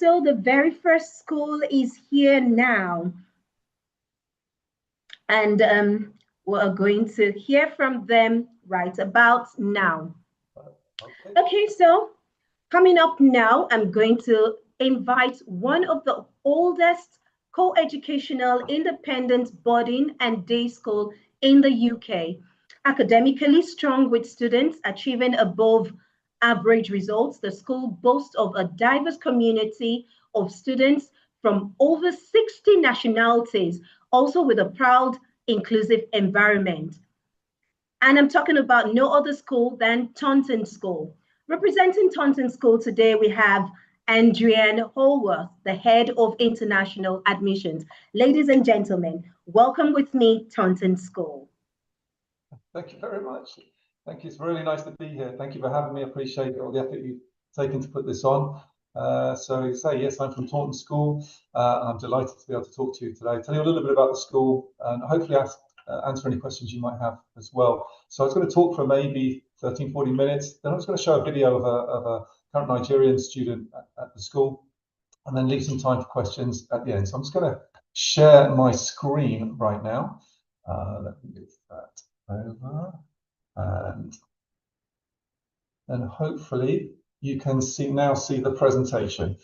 so the very first school is here now. And we're going to hear from them right about now. Okay, so coming up now, I'm going to invite one of the oldest co-educational independent boarding and day school in the UK. Academically strong with students achieving above average results, the school boasts of a diverse community of students from over 60 nationalities, also with a proud, inclusive environment. And I'm talking about no other school than Taunton School. Representing Taunton School today, we have Andrian Holworth, the head of international admissions. Ladies and gentlemen, welcome with me, Taunton School. Thank you very much. Thank you. It's really nice to be here. Thank you for having me. I appreciate all the effort you've taken to put this on. So say, yes, I'm from Taunton School. And I'm delighted to be able to talk to you today, tell you a little bit about the school, and hopefully answer any questions you might have as well. So I was going to talk for maybe 13, 40 minutes. Then I was going to show a video of a current Nigerian student at the school, and then leave some time for questions at the end. So I'm just going to share my screen right now. Let me move that over, and then hopefully you can see the presentation.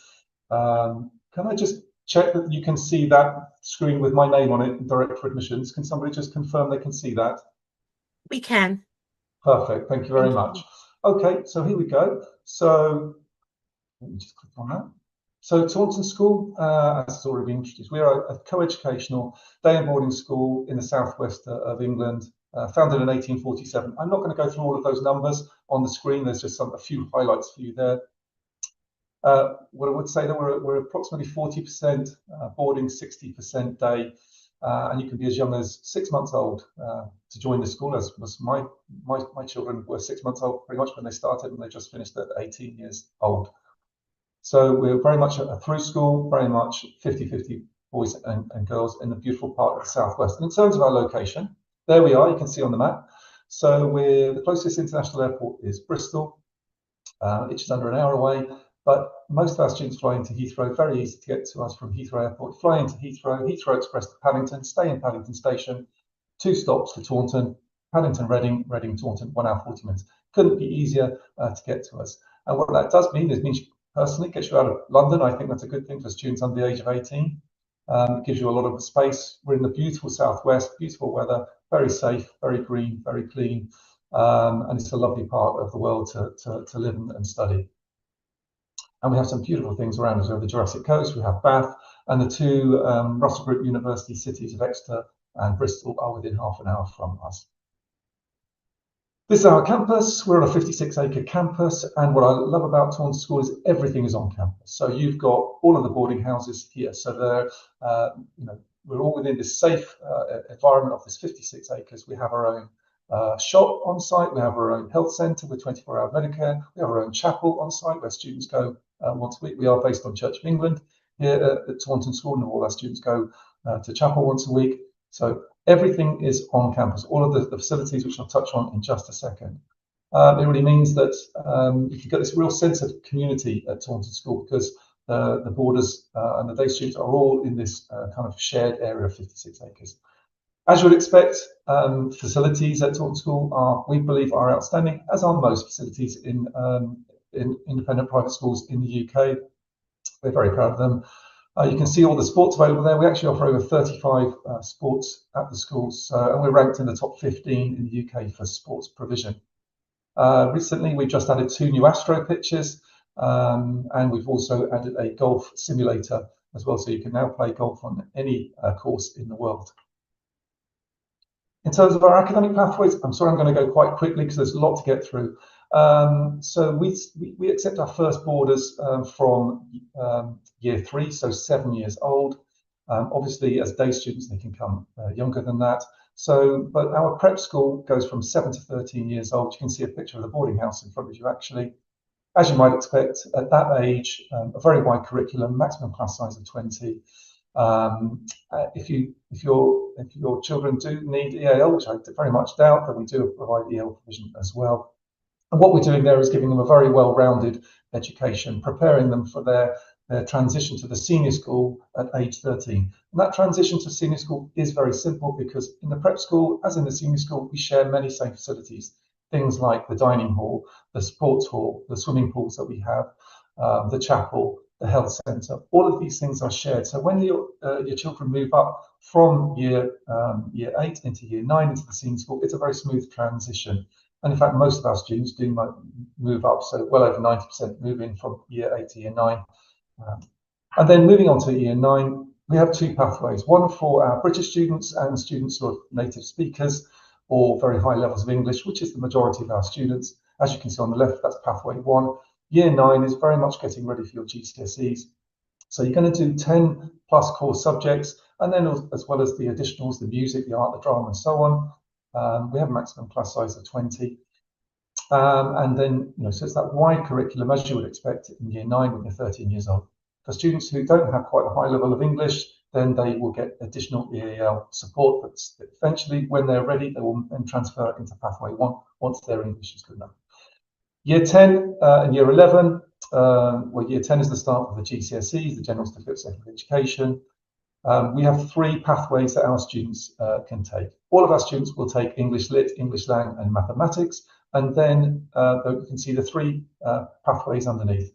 Can I just check that you can see that screen with my name on it, Direct for Admissions? Can somebody just confirm they can see that? We can. Perfect, thank you very much. Okay, so here we go. So let me just click on that. So Taunton School, as has already been introduced, we are a co-educational day and boarding school in the southwest of England, founded in 1847. I'm not going to go through all of those numbers on the screen. There's just a few highlights for you there. What I would say that we're approximately 40% boarding, 60% day, and you can be as young as 6 months old to join the school, as was my children were 6 months old pretty much when they started, and they just finished at 18 years old. So we're very much a through school, very much 50-50 boys and girls in the beautiful part of the southwest. And in terms of our location, there we are, you can see on the map. So the closest international airport is Bristol, which is under an hour away. But most of our students fly into Heathrow, very easy to get to us from Heathrow Airport. Fly into Heathrow, Heathrow Express to Paddington, stay in Paddington Station, 2 stops to Taunton, Paddington, Reading, Reading, Taunton, 1 hour, 40 minutes. Couldn't be easier to get to us. And what that does mean is, personally, gets you out of London. I think that's a good thing for students under the age of 18. It gives you a lot of space. We're in the beautiful southwest, beautiful weather, very safe, very green, very clean. And it's a lovely part of the world to live and study. And we have some beautiful things around us. We have the Jurassic Coast, we have Bath, and the 2 Russell Group University cities of Exeter and Bristol are within half an hour from us. This is our campus. We're on a 56-acre campus, and what I love about Taunton School is everything is on campus. So you've got all of the boarding houses here. So they're, we're all within this safe environment of this 56 acres. We have our own shop on site. We have our own health centre with 24-hour Medicare. We have our own chapel on site where students go once a week. We are based on Church of England here at Taunton School, and all our students go to chapel once a week. So everything is on campus, all of the facilities, which I'll touch on in just a second. It really means that you can get this real sense of community at Taunton School, because the boarders and the day students are all in this kind of shared area of 56 acres. As you would expect, facilities at Taunton School we believe, are outstanding, as are most facilities in independent private schools in the UK. We're very proud of them. You can see all the sports available there. We actually offer over 35 sports at the schools, and we're ranked in the top 15 in the UK for sports provision. Recently, we've just added 2 new Astro pitches, and we've also added a golf simulator as well, so you can now play golf on any course in the world. In terms of our academic pathways, I'm sorry, I'm going to go quite quickly because there's a lot to get through. So we accept our first boarders from year 3, so 7 years old. Obviously, as day students, they can come younger than that. But our prep school goes from 7 to 13 years old. You can see a picture of the boarding house in front of you, actually. As you might expect, at that age, a very wide curriculum, maximum class size of 20. If your children do need EAL, which I very much doubt, then we do provide EAL provision as well. And what we're doing there is giving them a very well-rounded education, preparing them for their their transition to the senior school at age 13. And that transition to senior school is very simple because in the prep school, as in the senior school, we share many same facilities, things like the dining hall, the sports hall, the swimming pools that we have, the chapel, the health centre. All of these things are shared. So when your children move up from year 8 into year 9 into the senior school, it's a very smooth transition. And in fact, most of our students do move up. So well over 90% move in from year 8 to year 9. And then moving on to year 9, we have two pathways, one for our British students and students who are native speakers or very high levels of English, which is the majority of our students. As you can see on the left, that's pathway 1. Year 9 is very much getting ready for your GCSEs. So you're going to do 10 plus core subjects, and then as well as the additionals, the music, the art, the drama, and so on. We have a maximum class size of 20. And then, so it's that wide curriculum as you would expect in year 9 when you're 13 years old. For students who don't have quite a high level of English, then they will get additional EAL support, but eventually when they're ready, they will then transfer into pathway 1 once their English is good enough. Year 10 and year 11, well, year 10 is the start of the GCSEs, the General Certificate of Secondary Education. We have 3 pathways that our students can take. All of our students will take English Lit, English Lang, and Mathematics, and then you can see the 3 pathways underneath.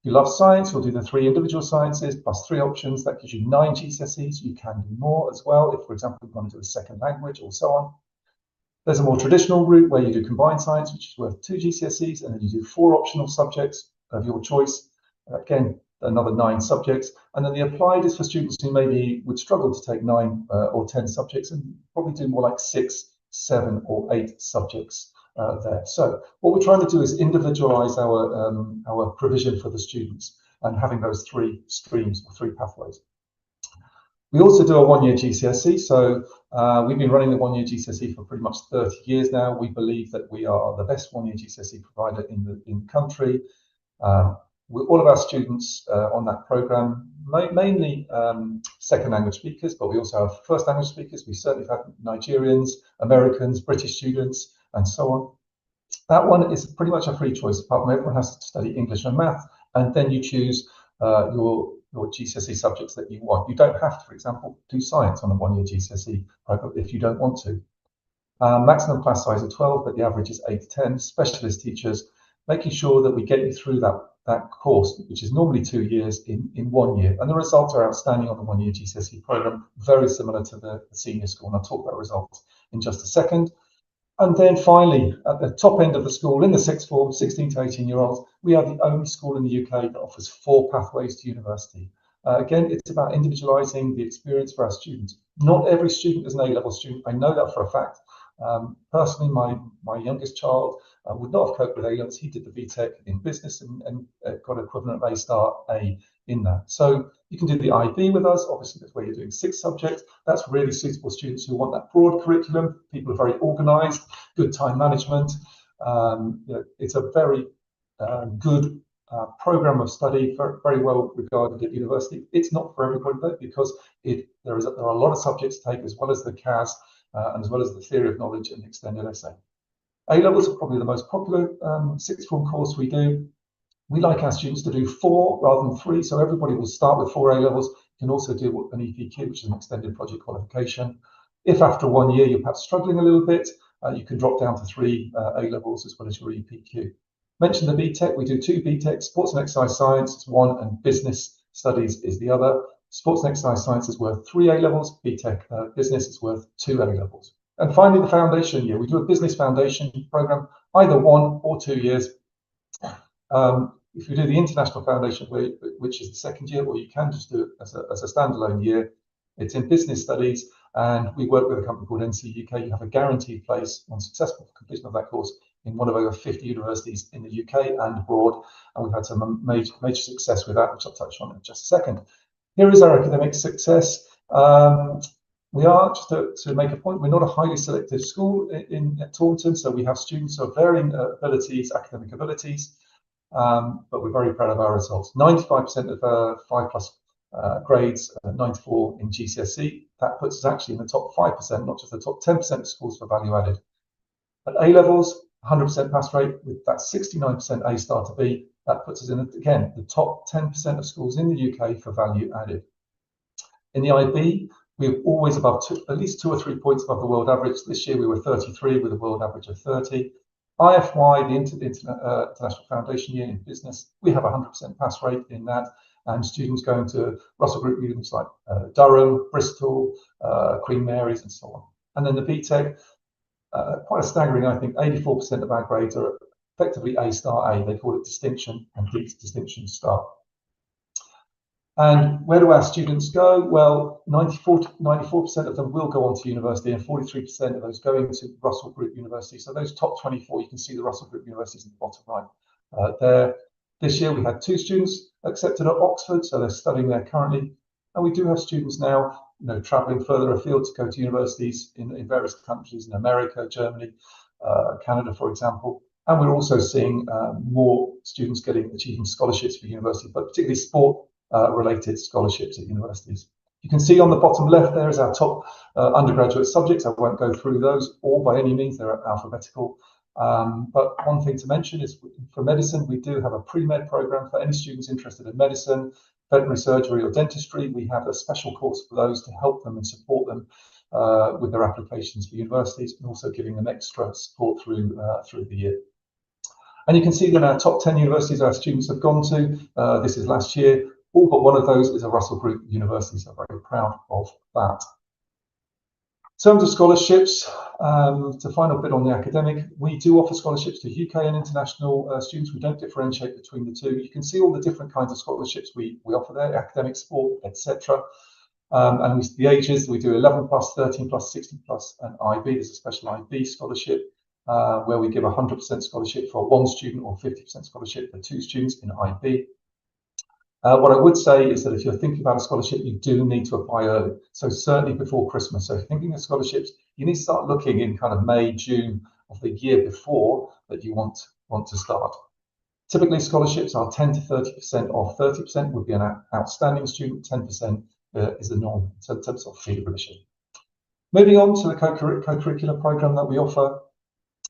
If you love science, we'll do the 3 individual sciences plus 3 options. That gives you 9 GCSEs. You can do more as well if, for example, you want to do a second language or so on. There's a more traditional route where you do combined science, which is worth 2 GCSEs, and then you do 4 optional subjects of your choice. Again, another 9 subjects. And then the applied is for students who maybe would struggle to take 9 or 10 subjects and probably do more like 6, 7, or 8 subjects there. So what we're trying to do is individualize our provision for the students and having those 3 streams or 3 pathways. We also do a 1-year GCSE. So we've been running the 1-year GCSE for pretty much 30 years now. We believe that we are the best 1-year GCSE provider in the country. All of our students on that program, mainly second language speakers, but we also have first language speakers. We certainly have Nigerians, Americans, British students, and so on. That one is pretty much a free choice, apart from everyone has to study English and math, and then you choose your GCSE subjects that you want. You don't have to, for example, do science on a 1-year GCSE program if you don't want to. Maximum class size of 12, but the average is 8 to 10. Specialist teachers, making sure that we get you through that course, which is normally 2 years, in 1 year. And the results are outstanding on the 1-year GCSE program, very similar to the senior school. And I'll talk about results in just a second. And then finally, at the top end of the school, in the 6th form, 16 to 18-year-olds, we are the only school in the UK that offers 4 pathways to university. Again, it's about individualising the experience for our students. Not every student is an A-level student. I know that for a fact. Personally, my youngest child would not have coped with A-levels. He did the BTEC in business and got equivalent of A*A in that. So you can do the IB with us. Obviously, that's where you're doing 6 subjects. That's really suitable students who want that broad curriculum. People are very organised, good time management. It's a very good program of study, very well regarded at university. It's not for everybody though, because there are a lot of subjects to take, as well as the CAS and as well as the theory of knowledge and extended essay. A-levels are probably the most popular 6th form course we do. We like our students to do 4 rather than 3, so everybody will start with 4 A-levels. You can also do an EPQ, which is an extended project qualification. If after 1 year you're perhaps struggling a little bit, you can drop down to 3 A-levels as well as your EPQ. Mentioned the BTEC, we do 2 BTECs, Sports and Exercise Science is one and Business Studies is the other. Sports and Exercise Science is worth 3 A-levels, BTEC Business is worth 2 A-levels. And finally, the foundation year. We do a business foundation program, either 1 or 2 years. If you do the international foundation, which is the 2nd year, or you can just do it as a standalone year, it's in business studies, and we work with a company called NC UK. You have a guaranteed place on successful completion of that course in one of over 50 universities in the UK and abroad, and we've had some major success with that, which I'll touch on in just a second. Here is our academic success. We are, just to make a point, we're not a highly selective school at Taunton, so we have students of varying abilities, academic abilities, but we're very proud of our results. 95% of 5+ grades, 94 in GCSE. That puts us actually in the top 5%, not just the top 10% of schools for value added. At A-levels, 100% pass rate with that 69% A star to B, That puts us in, again, the top 10% of schools in the UK for value added. In the IB, we're always above at least 2 or 3 points above the world average. This year we were 33 with a world average of 30. IFY, the International Foundation Year in Business, we have a 100% pass rate in that, and students going to Russell Group units like Durham, Bristol, Queen Mary's, and so on. And then the BTEC, quite a staggering, I think, 84% of our grades are effectively A star A. They call it distinction and distinction star. And where do our students go? Well, 94% of them will go on to university, and 43% of those going to Russell Group University. So those top 24, you can see the Russell Group universities in the bottom right there. This year we had 2 students accepted at Oxford, so they're studying there currently. And we do have students now, traveling further afield to go to universities in various countries in America, Germany, Canada, for example. And we're also seeing more students achieving scholarships for university, but particularly sport related scholarships at universities. You can see on the bottom left there is our top undergraduate subjects. I won't go through those all by any means, they're alphabetical. But one thing to mention is for medicine, we do have a pre-med program for any students interested in medicine, veterinary surgery or dentistry. We have a special course for those to help them and support them with their applications for universities, and also giving them extra support through the year. And you can see that our top 10 universities our students have gone to, this is last year, all but one of those is a Russell Group university, so I'm very proud of that. In terms of scholarships, to final bit on the academic, we do offer scholarships to UK and international students. We don't differentiate between the two. You can see all the different kinds of scholarships we offer there, academic, sport, etc. And the ages, we do 11 plus, 13 plus, 16 plus, and IB. There's a special IB scholarship where we give 100% scholarship for 1 student or 50% scholarship for 2 students in IB. What I would say is that if you're thinking about a scholarship, you do need to apply early. So certainly before Christmas. So if you're thinking of scholarships, you need to start looking in kind of May, June of the year before that you want to start. Typically, scholarships are 10 to 30% off. 30% would be an outstanding student, 10% is the norm in terms of fee revision. Moving on to the co-curricular program that we offer.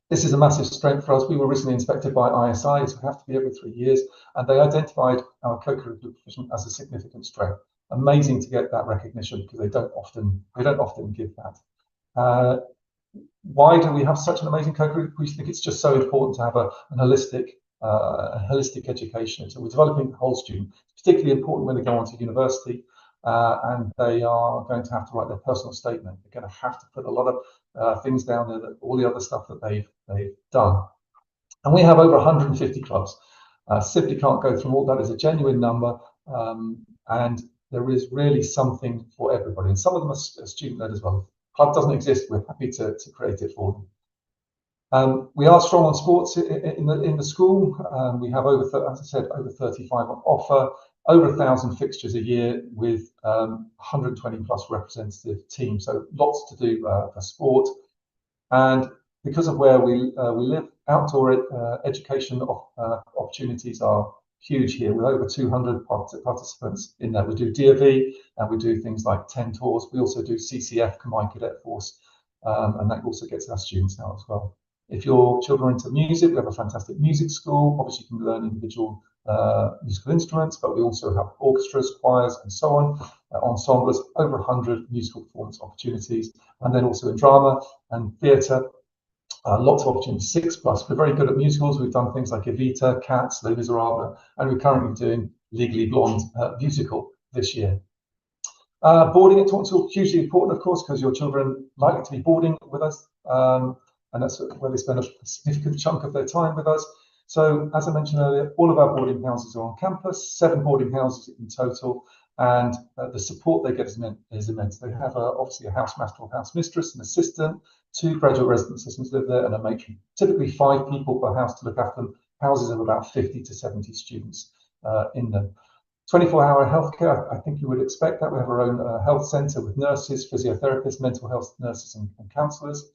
This is a massive strength for us. We were recently inspected by ISI, so we have to be every 3 years, and they identified our co-curricular provision as a significant strength. Amazing to get that recognition because they don't often give that. Why do we have such an amazing co-curricular? We think it's just so important to have a holistic education. So we're developing the whole student. It's particularly important when they go on to university. And they are going to have to write their personal statement. They're going to have to put a lot of things down there, all the other stuff that they've done. And we have over 150 clubs. Simply can't go through all that. Is a genuine number, and there is really something for everybody. And some of them are student-led as well. Club doesn't exist. We're happy to create it for them. We are strong on sports in the school. We have as I said, over 35 on offer. Over 1,000 fixtures a year with 120 plus representative teams. So lots to do for sport. And because of where we live, outdoor education opportunities are huge here. With over 200 participants in there. We do DOV and we do things like 10 tours. We also do CCF, Combined Cadet Force, and that also gets our students out as well. If your children are into music, we have a fantastic music school. Obviously, you can learn individual musical instruments, but we also have orchestras, choirs, and so on, ensembles, over 100 musical performance opportunities, and then also in drama and theatre, lots of opportunities, 6 plus. We're very good at musicals. We've done things like Evita, Cats, Les Miserables, and we're currently doing Legally Blonde musical this year. Boarding at Taunton School, hugely important, of course, because your children likely to be boarding with us, and that's where they spend a significant chunk of their time with us. So, as I mentioned earlier, all of our boarding houses are on campus, 7 boarding houses in total, and the support they get is immense. They have obviously a housemaster or house mistress, an assistant, 2 graduate resident assistants live there, and a matron. Typically 5 people per house to look after them. Houses of about 50 to 70 students in them. 24-hour healthcare, I think you would expect that. We have our own health centre with nurses, physiotherapists, mental health nurses, and counsellors.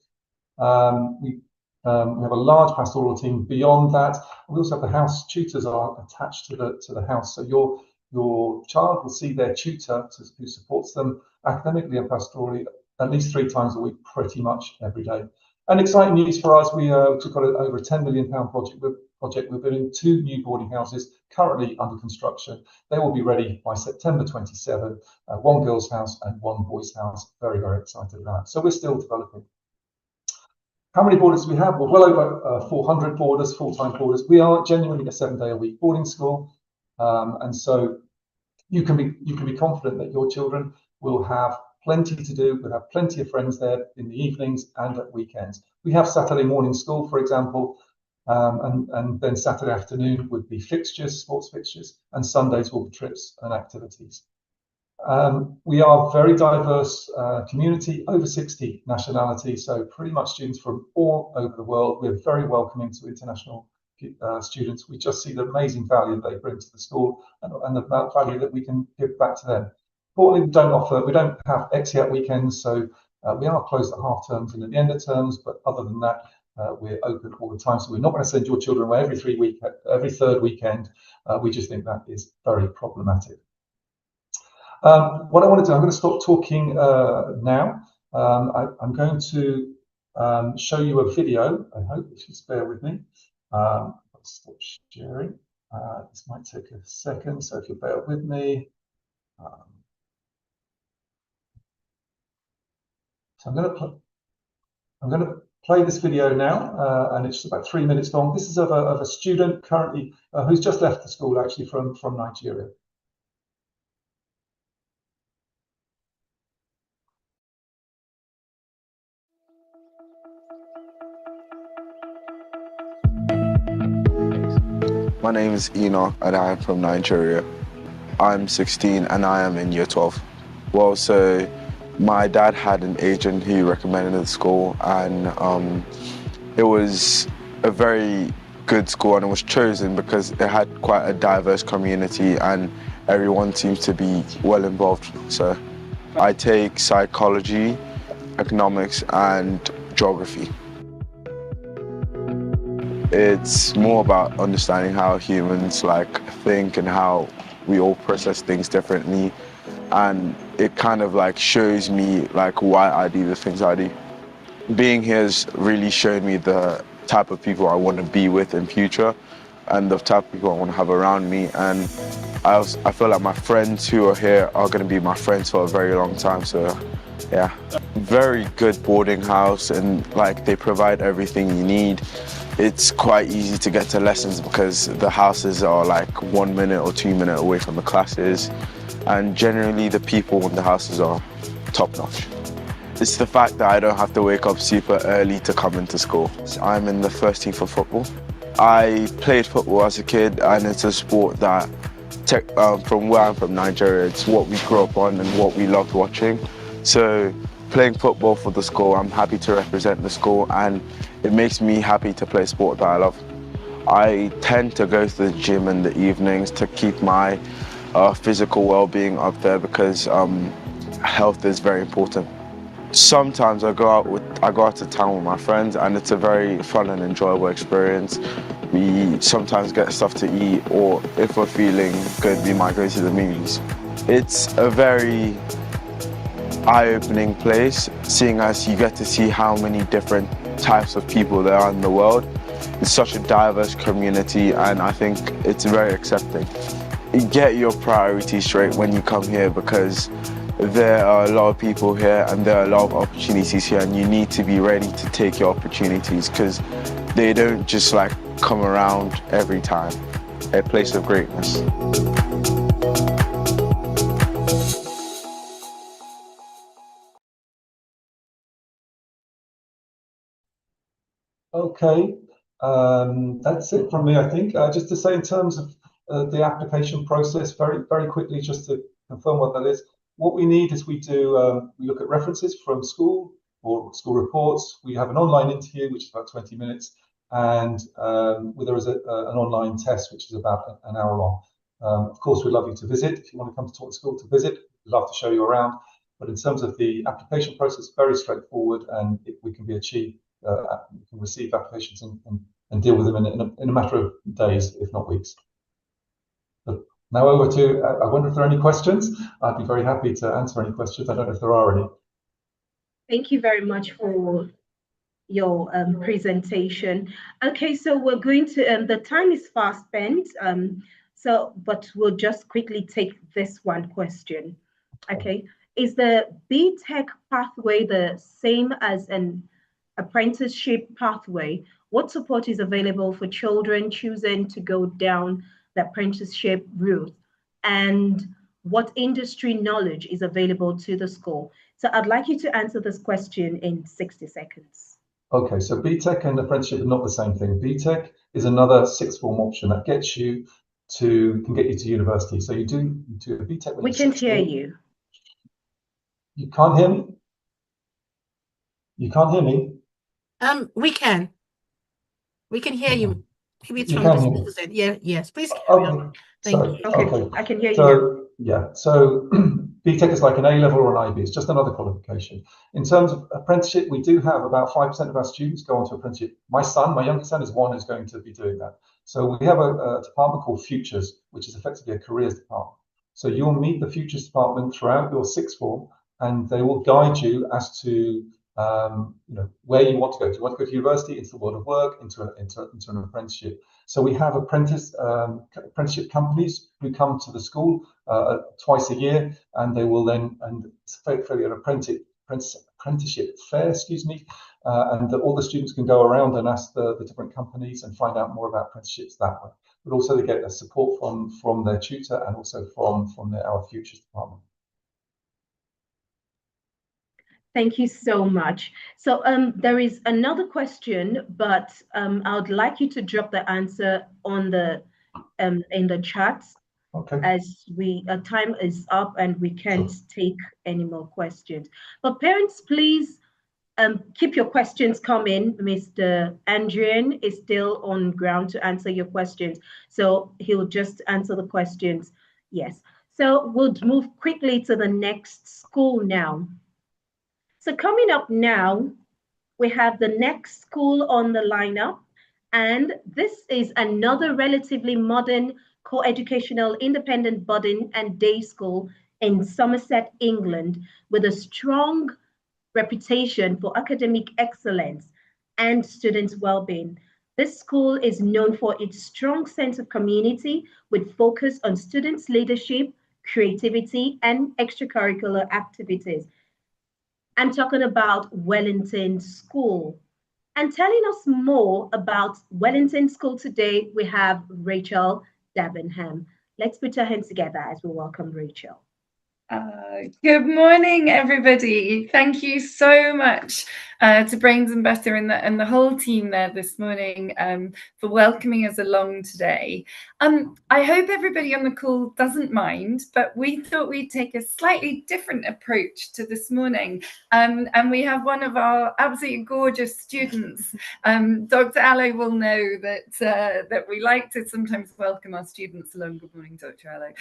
We have a large pastoral team beyond that. We also have the house tutors are attached to the house. So your child will see their tutor who supports them academically and pastorally at least 3 times a week, pretty much every day. And exciting news for us, we've got over a £10 million project. We're building 2 new boarding houses currently under construction. They will be ready by September 27, one girls' house and one boys' house. Very, very excited about that. So we're still developing. How many boarders do we have? Well over 400 boarders, full-time boarders. We are genuinely a 7-day-a-week boarding school, and so you can be confident that your children will have plenty to do. We'll have plenty of friends there in the evenings and at weekends. We have Saturday morning school, for example, and then Saturday afternoon would be fixtures, sports fixtures, and Sundays will be trips and activities. We are a very diverse community, over 60 nationalities, so pretty much students from all over the world. We're very welcoming to international students. We just see the amazing value they bring to the school and the value that we can give back to them. Importantly, we don't have exeat weekends, so we are closed at half terms and at the end of terms, but other than that, we're open all the time. So we're not going to send your children away every third weekend. We just think that is very problematic. What I want to do, I'm going to stop talking now. I'm going to show you a video. I hope you just bear with me. I'll stop sharing. This might take a second, so if you bear with me. So I'm going to play this video now, and it's about 3 minutes long. This is of a student currently who's just left the school, actually from Nigeria. My name is Enoch and I am from Nigeria. I'm 16 and I am in year 12. Well, so my dad had an agent who recommended the school, and it was a very good school, and it was chosen because it had quite a diverse community and everyone seems to be well involved. So I take psychology, economics and geography. It's more about understanding how humans think and how we all process things differently, and it kind of shows me why I do the things I do. Being here has really shown me the type of people I want to be with in future and the type of people I want to have around me, and I feel like my friends who are here are going to be my friends for a very long time. So yeah, very good boarding house, and they provide everything you need. It's quite easy to get to lessons because the houses are 1 minute or 2 minutes away from the classes, and generally the people in the houses are top-notch. It's the fact that I don't have to wake up super early to come into school. I'm in the first team for football. I played football as a kid, and it's a sport that, from where I'm from, Nigeria, it's what we grew up on and what we loved watching. So playing football for the school, I'm happy to represent the school, and it makes me happy to play a sport that I love. I tend to go to the gym in the evenings to keep my physical well-being up there because health is very important. Sometimes I go out to town with my friends, and it's a very fun and enjoyable experience. We sometimes get stuff to eat, or if we're feeling good, we might go to the movies. It's a very eye-opening place, seeing as you get to see how many different types of people there are in the world. It's such a diverse community, and I think it's very accepting. You get your priorities straight when you come here because there are a lot of people here and there are a lot of opportunities here, and you need to be ready to take your opportunities because they don't just come around every time. A place of greatness. Okay, that's it from me, I think. Just to say, in terms of the application process, very, very quickly, just to confirm what that is. What we need is we look at references from school or school reports. We have an online interview, which is about 20 minutes, and there is an online test, which is about an hour long. Of course, we'd love you to visit. If you want to come to talk to school to visit, we'd love to show you around. But in terms of the application process, very straightforward, and we can be achieved. We can receive applications and deal with them in a matter of days, if not weeks. But now over to, I wonder if there are any questions. I'd be very happy to answer any questions. I don't know if there are any. Thank you very much for your presentation. Okay, so we're going to, the time is fast spent. So, but we'll just quickly take this one question. Okay. Is the BTech pathway the same as an apprenticeship pathway? What support is available for children choosing to go down the apprenticeship route? And what industry knowledge is available to the school? So I'd like you to answer this question in 60 seconds. Okay, so BTEC and apprenticeship are not the same thing. BTEC is another sixth form option that can get you to university. So you do a BTEC when We you're can't 16. hear you. You can't hear me? You can't hear me? We can. We can hear you. Maybe it's You from can the hear me? speakers end. Yeah, yes. Please carry on. Thank you. Okay, I can hear you now. So yeah, so BTEC is like an A level or an IB. It's just another qualification. In terms of apprenticeship, we do have about 5% of our students go on to apprenticeship. My youngest son, is one who's going to be doing that. So we have a department called Futures, which is effectively a careers department. So you'll meet the Futures department throughout your sixth form, and they will guide you as to where you want to go. Do you want to go to university, into the world of work, into an apprenticeship? So we have apprenticeship companies who come to the school twice a year, and they will then, and it's effectively an apprenticeship fair, and all the students can go around and ask the different companies and find out more about apprenticeships that way. But also they get their support from their tutor and also from our Futures department. Thank you so much. So there is another question, but I would like you to drop the answer on the in the chat. Okay. As time is up and we can't take any more questions. But parents, please keep your questions coming. Mr. Andrian is still on ground to answer your questions, so he'll just answer the questions. Yes. So we'll move quickly to the next school now. So coming up now, we have the next school on the lineup, and this is another relatively modern co-educational independent boarding and day school in Somerset, England, with a strong reputation for academic excellence and student well-being. This school is known for its strong sense of community with focus on students' leadership, creativity, and extracurricular activities. I'm talking about Wellington School. And telling us more about Wellington School today, we have Rachel Davenham. Let's put our hands together as we welcome Rachel. Good morning, everybody. Thank you so much to Brains and Butter and the whole team there this morning for welcoming us along today. I hope everybody on the call doesn't mind, but we thought we'd take a slightly different approach to this morning. And we have one of our absolutely gorgeous students. Dr. Allo will know that we like to sometimes welcome our students along. Good morning, Dr. Allo.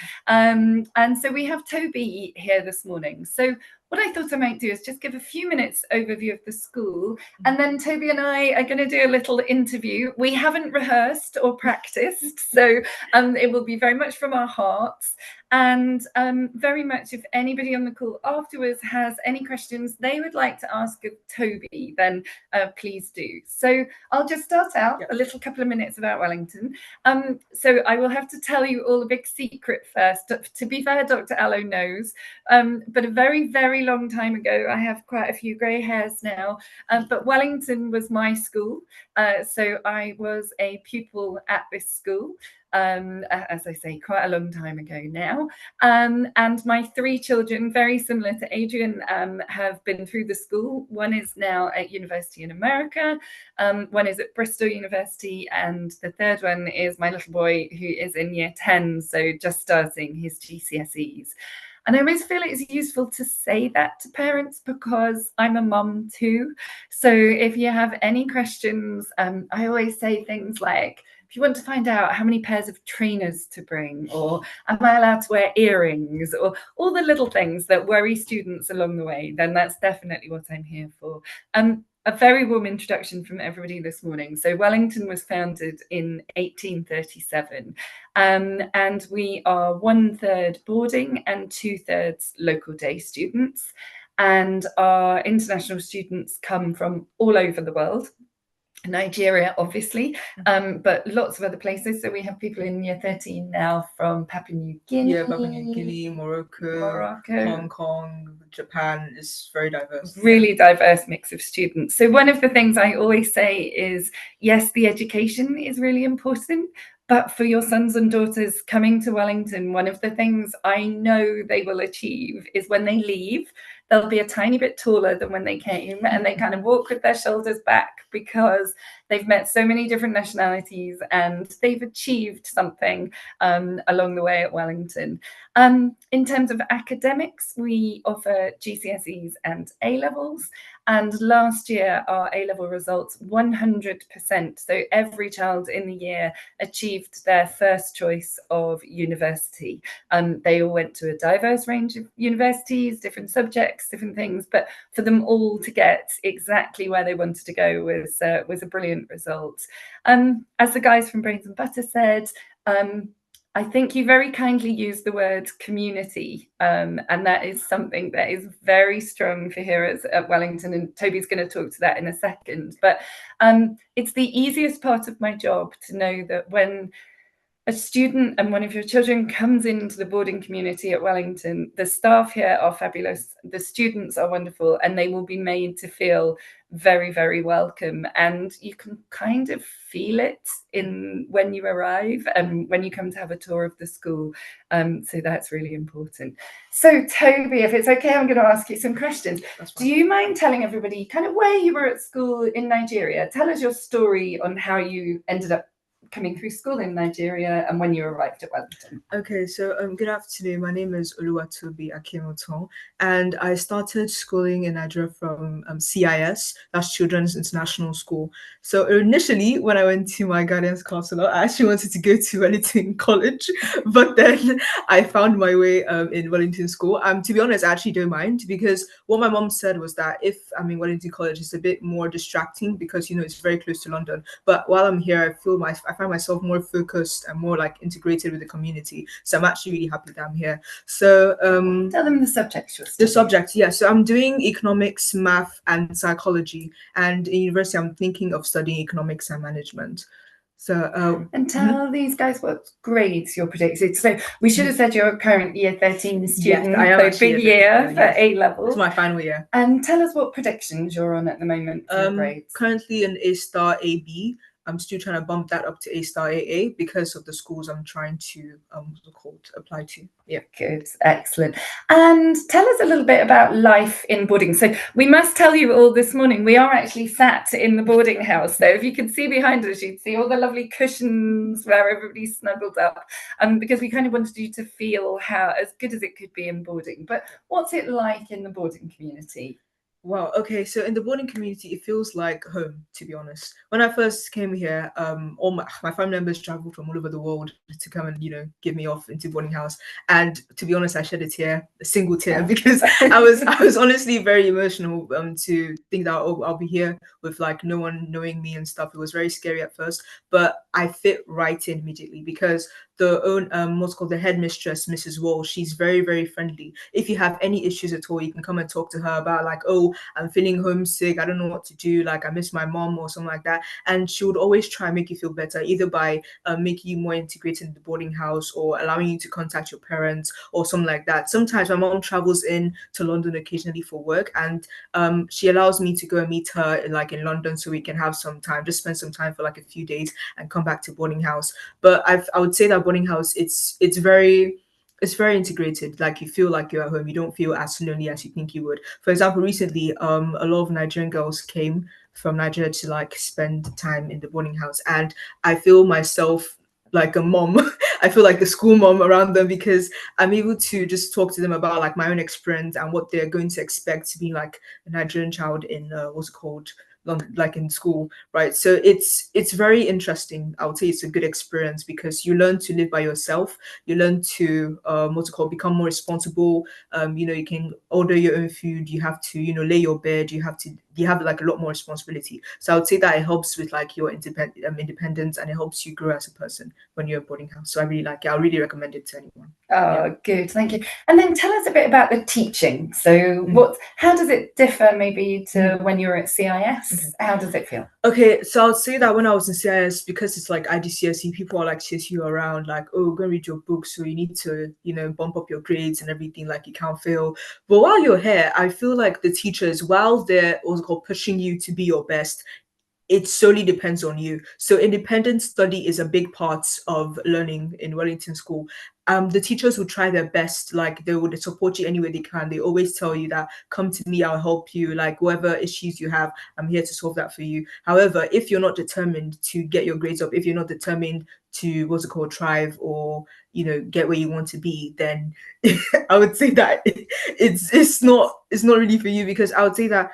And so we have Toby here this morning. So what I thought I might do is just give a few minutes overview of the school, and then Toby and I are going to do a little interview. We haven't rehearsed or practiced, so it will be very much from our hearts. And very much if anybody on the call afterwards has any questions they would like to ask of Toby, then please do. So I'll just start out a little couple of minutes about Wellington. So I will have to tell you all a big secret first. To be fair, Dr. Allo knows, but a very, very long time ago, I have quite a few grey hairs now, but Wellington was my school. So I was a pupil at this school. As I say, quite a long time ago now. And my three children, very similar to Adrian, have been through the school. One is now at university in America, one is at Bristol University, and the third one is my little boy who is in year 10, so just starting his GCSEs. And I always feel it's useful to say that to parents because I'm a mum too. So if you have any questions, I always say things like, if you want to find out how many pairs of trainers to bring, or am I allowed to wear earrings, or all the little things that worry students along the way, then that's definitely what I'm here for. A very warm introduction from everybody this morning. So Wellington was founded in 1837, and we are 1/3 boarding and 2/3 local day students. And our international students come from all over the world. Nigeria, obviously, but lots of other places. So we have people in year 13 now from Papua New Guinea. Yeah, Papua New Guinea, Morocco, Hong Kong, Japan. Is very diverse. Really diverse mix of students. So one of the things I always say is, yes, the education is really important, but for your sons and daughters coming to Wellington, one of the things I know they will achieve is when they leave, they'll be a tiny bit taller than when they came, and they kind of walk with their shoulders back because they've met so many different nationalities and they've achieved something along the way at Wellington. In terms of academics, we offer GCSEs and A-levels. And last year, our A-level results, 100%. So every child in the year achieved their first choice of university. They all went to a diverse range of universities, different subjects, different things, but for them all to get exactly where they wanted to go was a brilliant result. As the guys from Brains and Butter said, I think you very kindly used the word community, and that is something that is very strong for here at Wellington, and Toby's going to talk to that in a second. But it's the easiest part of my job to know that when a student and one of your children comes into the boarding community at Wellington, the staff here are fabulous, the students are wonderful, and they will be made to feel very, very welcome. And you can kind of feel it when you arrive and when you come to have a tour of the school. So that's really important. So Toby, if it's okay, I'm going to ask you some questions. Do you mind telling everybody kind of where you were at school in Nigeria? Tell us your story on how you ended up coming through school in Nigeria and when you arrived at Wellington. Okay, so good afternoon. My name is Oluwatobi Akimoton, and I started schooling in Nigeria from CIS, that's Children's International School. So initially, when I went to my guidance counselor, I actually wanted to go to Wellington College, but then I found my way in Wellington School. To be honest, I actually don't mind, because what my mom said was that if I'm in Wellington College, it's a bit more distracting because, you know, it's very close to London. But while I'm here, I find myself more focused and more like integrated with the community. So I'm actually really happy that I'm here. So tell them the subjects you're studying. The subjects, yeah. So I'm doing economics, math, and psychology. And in university, I'm thinking of studying economics and management. So and tell these guys what grades you're predicted. So we should have said you're a current year 13 student. Yes, I am. So big year for A level. It's my final year. And tell us what predictions you're on at the moment for grades. Currently an A* AB. I'm still trying to bump that up to A* AA because of the schools I'm trying to apply to. Yeah, good, excellent. And tell us a little bit about life in boarding. So we must tell you all this morning, we are actually sat in the boarding house. So if you could see behind us, you'd see all the lovely cushions where everybody's snuggled up. Because we kind of wanted you to feel how as good as it could be in boarding. But what's it like in the boarding community? Wow. Okay. So in the boarding community, it feels like home, to be honest. When I first came here, all my family members traveled from all over the world to come and, you know, give me off into boarding house. And to be honest, I shed a single tear, because I was honestly very emotional to think that I'll be here with like no one knowing me and stuff. It was very scary at first, but I fit right in immediately because the headmistress, Mrs. Wall, she's very, very friendly. If you have any issues at all, you can come and talk to her about like, oh, I'm feeling homesick, I don't know what to do, like I miss my mom or something like that. And she would always try and make you feel better, either by making you more integrated in the boarding house or allowing you to contact your parents or something like that. Sometimes my mom travels in to London occasionally for work, and she allows me to go and meet her in London so we can have some time, just spend some time for like a few days and come back to boarding house. But I would say that boarding house, it's very integrated. Like you feel like you're at home. You don't feel as lonely as you think you would. For example, recently a lot of Nigerian girls came from Nigeria to like spend time in the boarding house, and I feel myself like a mom. I feel like the school mom around them, because I'm able to just talk to them about like my own experience and what they're going to expect to be like a Nigerian child in like in school, right? So it's very interesting. I would say it's a good experience because you learn to live by yourself. You learn to become more responsible. You can order your own food. You have to lay your bed. You have like a lot more responsibility. So I would say that it helps with like your independence, and it helps you grow as a person when you're at boarding house. So I really like it. I really recommend it to anyone. Oh, good, thank you. And then tell us a bit about the teaching. So how does it differ maybe to when you were at CIS? How does it feel? Okay, so I would say that when I was in CIS, because it's like IGCSE, people are like chasing you around, like, oh, go and read your book, so you need to, bump up your grades and everything, like you can't fail. But while you're here, I feel like the teachers, while they're what's called pushing you to be your best, it solely depends on you. So independent study is a big part of learning in Wellington School. The teachers will try their best, like they would support you any way they can. They always tell you that come to me, I'll help you. Like whatever issues you have, I'm here to solve that for you. However, if you're not determined to get your grades up, if you're not determined to thrive or get where you want to be, then I would say that it's not really for you, because I would say that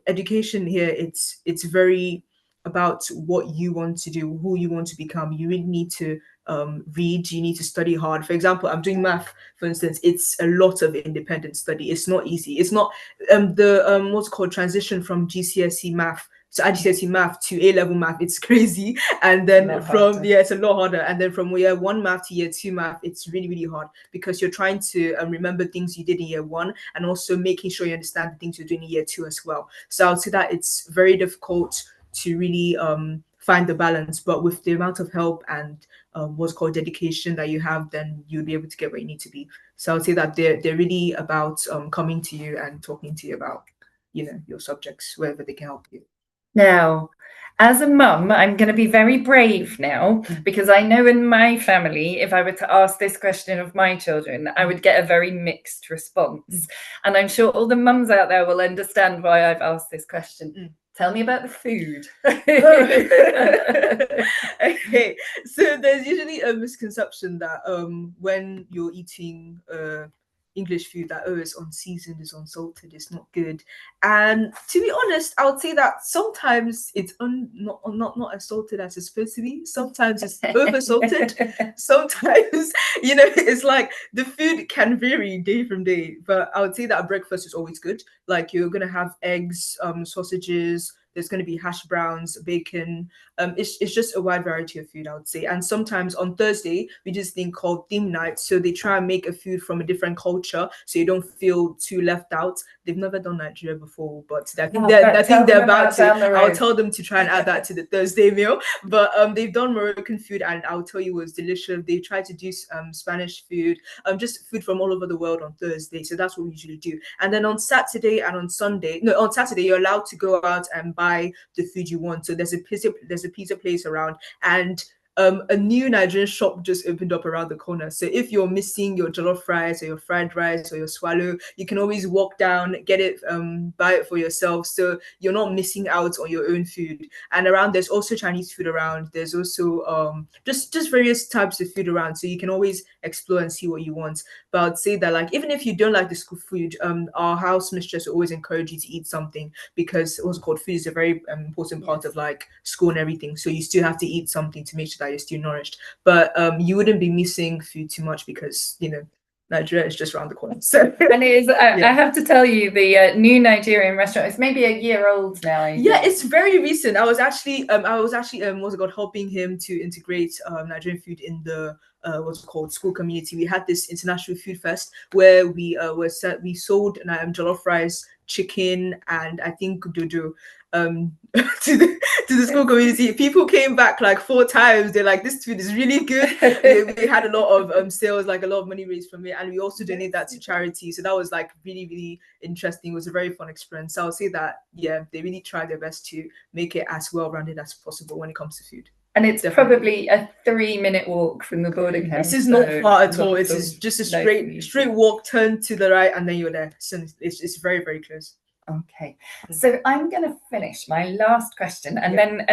education here, it's very about what you want to do, who you want to become. You really need to read, you need to study hard. For example, I'm doing math, for instance. It's a lot of independent study. It's not easy. It's not the transition from GCSE math, so IGCSE math to A-level math, it's crazy. And then it's a lot harder. And then from year 1 math to year 2 math, it's really, really hard, because you're trying to remember things you did in year 1 and also making sure you understand the things you're doing in year 2 as well. So I would say that it's very difficult to really find the balance, but with the amount of help and dedication that you have, then you'll be able to get where you need to be. So I would say that they're really about coming to you and talking to you about your subjects, wherever they can help you. Now, as a mum, I'm going to be very brave now, because I know in my family, if I were to ask this question of my children, I would get a very mixed response. And I'm sure all the mums out there will understand why I've asked this question. Tell me about the food. Okay, so there's usually a misconception that when you're eating English food, that it's unseasoned, it's unsalted, it's not good. And to be honest, I would say that sometimes it's not as salted as it's supposed to be. Sometimes it's over salted. Sometimes it's like the food can vary day from day. But I would say that breakfast is always good. Like you're gonna have eggs, sausages. There's going to be hash browns, bacon. It's just a wide variety of food, I would say. And sometimes on Thursday, we do this thing called theme night. So they try and make a food from a different culture, so you don't feel too left out. They've never done Nigeria before, but I think they're about to. I'll tell them to try and add that to the Thursday meal. But they've done Moroccan food, and I'll tell you, it was delicious. They try to do Spanish food, just food from all over the world on Thursday. So that's what we usually do. And then on Saturday and on Sunday, no, on Saturday, you're allowed to go out and buy the food you want. So there's a pizza place around, and a new Nigerian shop just opened up around the corner. So if you're missing your jollof fries or your fried rice or your swallow, you can always walk down, get it, buy it for yourself. So you're not missing out on your own food. And around, there's also Chinese food around. There's also just various types of food around. So you can always explore and see what you want. But I'd say that, like, even if you don't like the school food, our house mistress will always encourage you to eat something, because what's called food is a very important part of like school and everything. So you still have to eat something to make sure that you're still nourished. But you wouldn't be missing food too much, because Nigeria is just around the corner. So and it is. I have to tell you, the new Nigerian restaurant is maybe a year old now. Yeah, it's very recent. I was actually helping him to integrate Nigerian food in the school community. We had this international food fest where we sold jollof rice, chicken, and I think dodo to the school community. People came back like 4 times. They're like, this food is really good. we had a lot of sales, like a lot of money raised from it, and we also donate that to charity. So that was like really, really interesting. It was a very fun experience. So I'll say that, yeah, they really tried their best to make it as well-rounded as possible when it comes to food. And it's probably a 3-minute walk from the boarding house. This is not far at all. It's just a straight walk, turn to the right, and then you're there. So it's very, very close. Okay, so I'm going to finish my last question, and then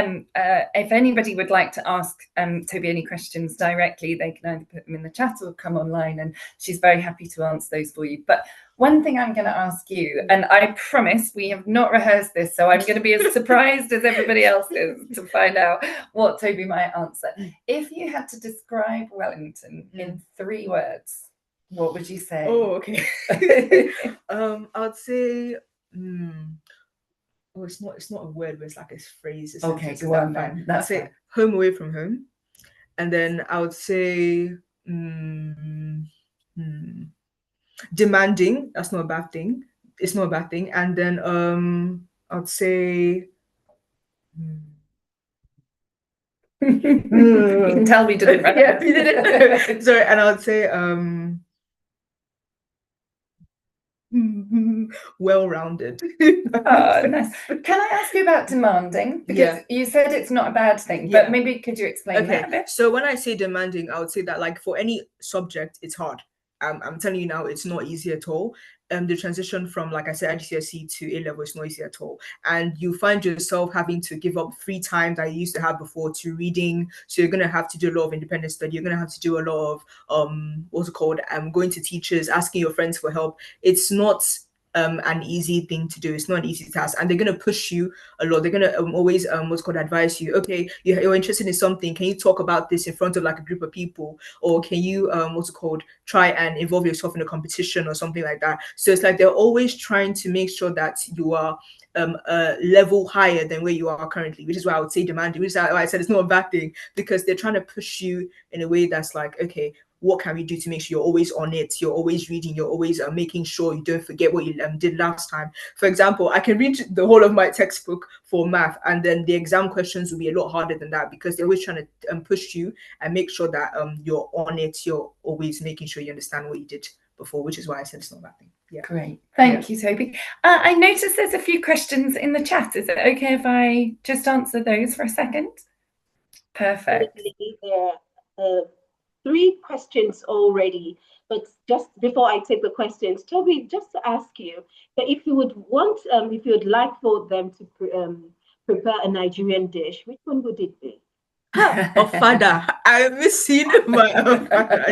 if anybody would like to ask Toby any questions directly, they can either put them in the chat or come online, and she's very happy to answer those for you. But one thing I'm going to ask you, and I promise we have not rehearsed this, so I'm going to be as surprised as everybody else is to find out what Toby might answer. If you had to describe Wellington in 3 words, what would you say? Oh, okay. I'd say. It's not a word, but it's like a phrase. Okay, go on then. I'd say home away from home, and then I would say demanding. That's not a bad thing. It's not a bad thing. And then I'd say You can tell we didn't run. yeah, we didn't. Sorry, and I would say well-rounded. Oh, nice. Can I ask you about demanding? Because you said it's not a bad thing, but maybe could you explain that a bit? So when I say demanding, I would say that like for any subject, it's hard. I'm telling you now, it's not easy at all. The transition from, like I said, GCSE to A level is not easy at all. And you find yourself having to give up free time that you used to have before to reading. So you're gonna have to do a lot of independent study. You're gonna have to do a lot of what's it called? Going to teachers, asking your friends for help. It's not an easy thing to do. It's not an easy task, and they're going to push you a lot. They're going to always what's called advise you. Okay, you're interested in something. Can you talk about this in front of like a group of people, or can you what's it called, try and involve yourself in a competition or something like that? So it's like they're always trying to make sure that you are a level higher than where you are currently, which is why I would say demanding, which is why I said it's not a bad thing, because they're trying to push you in a way that's like, okay, what can we do to make sure you're always on it, you're always reading, you're always making sure you don't forget what you did last time. For example, I can read the whole of my textbook for math, and then the exam questions will be a lot harder than that, because they're always trying to push you and make sure that you're on it, you're always making sure you understand what you did before, which is why I said it's not a bad thing. Yeah. Great. Thank you, Toby. I noticed there's a few questions in the chat. Is it okay if I just answer those for a second? Perfect. There 3 questions already, but just before I take the questions, Toby, just to ask you that if you would want, if you would like for them to prepare a Nigerian dish, which one would it be? Ofada. I miss seeing my ofada.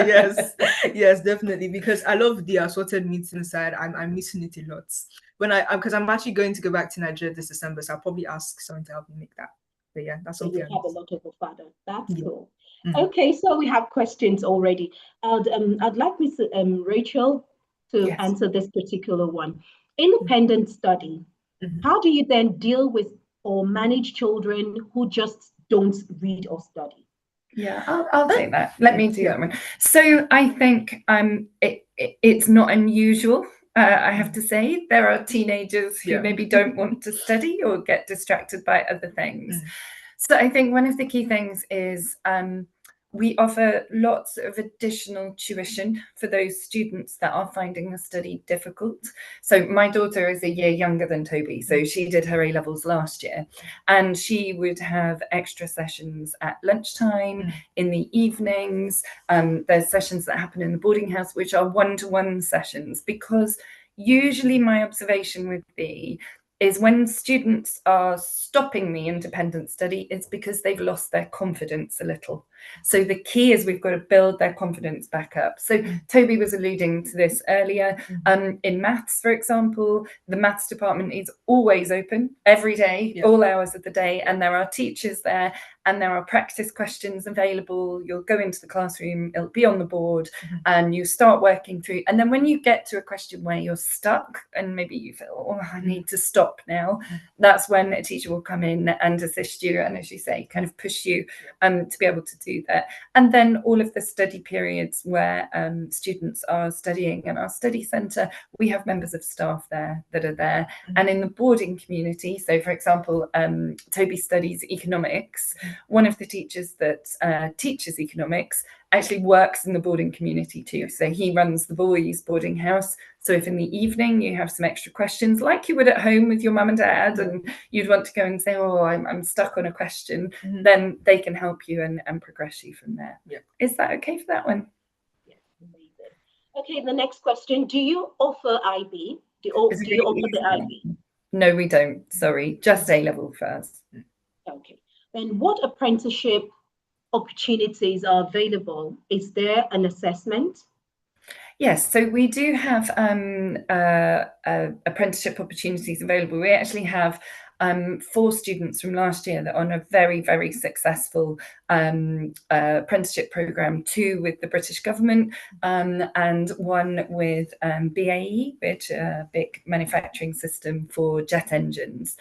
Yes, definitely, because I love the assorted meats inside. I'm missing it a lot when because I'm actually going to go back to Nigeria this December, so I'll probably ask someone to help me make that. But yeah, that's something. You have a lot of ofada. That's cool. Okay, so we have questions already. I'd like Miss Rachel to answer this particular one. Independent study. How do you then deal with or manage children who just don't read or study? Yeah, I'll take that. Let me do that one. So I think it's not unusual. I have to say, there are teenagers who maybe don't want to study or get distracted by other things. So I think one of the key things is we offer lots of additional tuition for those students that are finding the study difficult. So my daughter is a year younger than Toby, so she did her A-levels last year, and she would have extra sessions at lunchtime, in the evenings. There's sessions that happen in the boarding house, which are one-to-one sessions, because usually my observation would be is when students are stopping the independent study, it's because they've lost their confidence a little. So the key is we've got to build their confidence back up. So Toby was alluding to this earlier. In maths, for example, the maths department is always open every day, all hours of the day, and there are teachers there, and there are practice questions available. You'll go into the classroom, it'll be on the board, and you start working through. And then when you get to a question where you're stuck and maybe you feel, oh, I need to stop now, that's when a teacher will come in and assist you, and as you say, kind of push you to be able to do that. And then all of the study periods where students are studying in our study centre, we have members of staff there that are there. And in the boarding community, so for example, Toby studies economics. One of the teachers that teaches economics actually works in the boarding community too. So he runs the boys' boarding house. So if in the evening you have some extra questions, like you would at home with your mum and dad, and you'd want to go and say, oh, I'm stuck on a question, then they can help you and progress you from there. Is that okay for that one? Yes, amazing. Okay, the next question. Do you offer IB? Do you offer the IB? No, we don't. Sorry, just A-level first. Okay. Then what apprenticeship opportunities are available? Is there an assessment? Yes, so we do have apprenticeship opportunities available. We actually have 4 students from last year that are on a very, very successful apprenticeship programme, 2 with the British government and 1 with BAE, which a big manufacturing system for jet engines.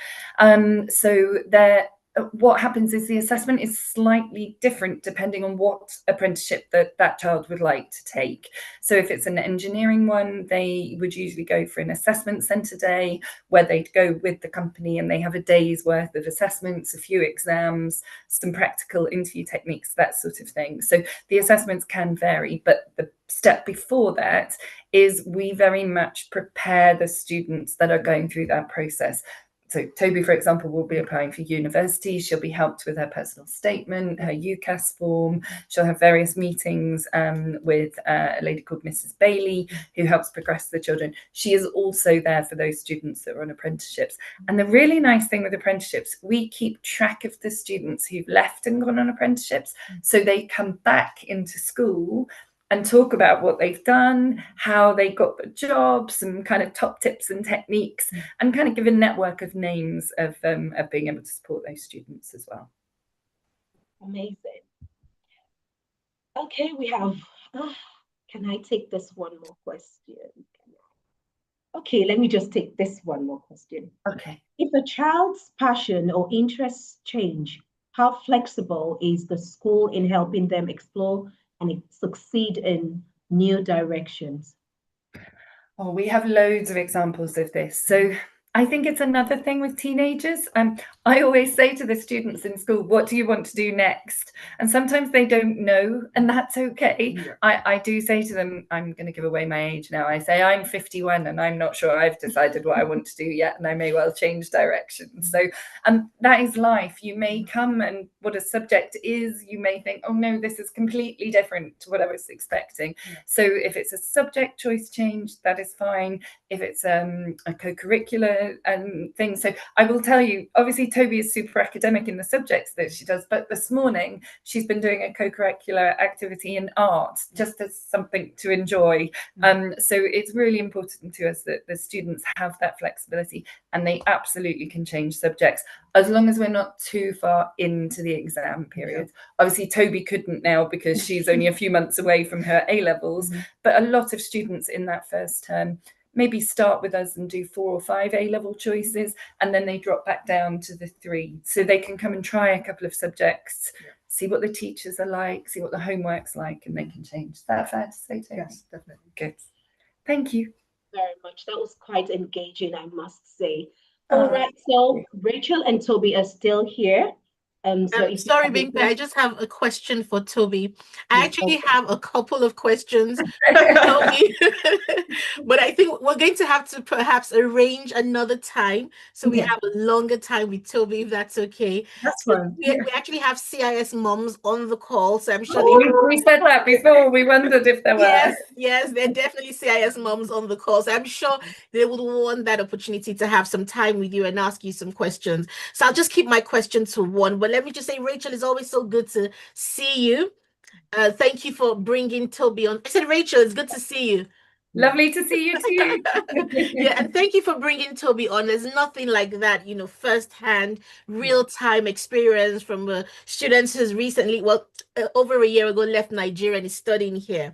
So they're what happens is the assessment is slightly different depending on what apprenticeship that child would like to take. So if it's an engineering one, they would usually go for an assessment centre day where they'd go with the company and they have a day's worth of assessments, a few exams, some practical interview techniques, that sort of thing. So the assessments can vary, but the step before that is we very much prepare the students that are going through that process. So Toby, for example, will be applying for university. She'll be helped with her personal statement, her UCAS form. She'll have various meetings with a lady called Mrs. Bailey, who helps progress the children. She is also there for those students that are on apprenticeships. And the really nice thing with apprenticeships, we keep track of the students who've left and gone on apprenticeships. So they come back into school and talk about what they've done, how they got the jobs, and kind of top tips and techniques, and kind of give a network of names of being able to support those students as well. Amazing. Okay, we have, can I take this one more question? Okay, let me just take this one more question. Okay. If a child's passion or interests change, how flexible is the school in helping them explore and succeed in new directions? Oh, we have loads of examples of this. So I think it's another thing with teenagers. I always say to the students in school, what do you want to do next? And sometimes they don't know, and that's okay. Yeah. I do say to them, I'm going to give away my age now. I say I'm 51 and I'm not sure I've decided what I want to do yet, and I may well change directions. So that is life. You may come and what a subject is, you may think, oh no, this is completely different to what I was expecting. Yeah. So if it's a subject choice change, that is fine. If it's a co-curricular thing. So I will tell you, obviously Toby is super academic in the subjects that she does, but this morning she's been doing a co-curricular activity in art just as something to enjoy. So it's really important to us that the students have that flexibility, and they absolutely can change subjects as long as we're not too far into the exam period. Yeah. Obviously Toby couldn't now because she's only a few months away from her A-levels, but a lot of students in that first term maybe start with us and do 4 or 5 A-level choices, and then they drop back down to the 3. So they can come and try a couple of subjects, see what the teachers are like, see what the homework's like, and they can change. Is that fair to say, Toby? Yes, definitely. Good. Thank you. Very much. That was quite engaging, I must say. All right, so Rachel and Toby are still here. So sorry, Binky, I just have a question for Toby. I actually have a couple of questions for Toby, but I think we're going to have to perhaps arrange another time so we have a longer time with Toby, if that's okay. That's fine. We actually have CIS moms on the call, so I'm sure we said that before. We wondered if there were. Yes, they're definitely CIS moms on the call, so I'm sure they would want that opportunity to have some time with you and ask you some questions. So I'll just keep my question to one, but let me just say, Rachel, it's always so good to see you. Thank you for bringing Toby on. I said, Rachel, it's good to see you. Lovely to see you too. Yeah, and thank you for bringing Toby on. There's nothing like that, you know, firsthand, real-time experience from a student who's recently, over a year ago, left Nigeria and is studying here.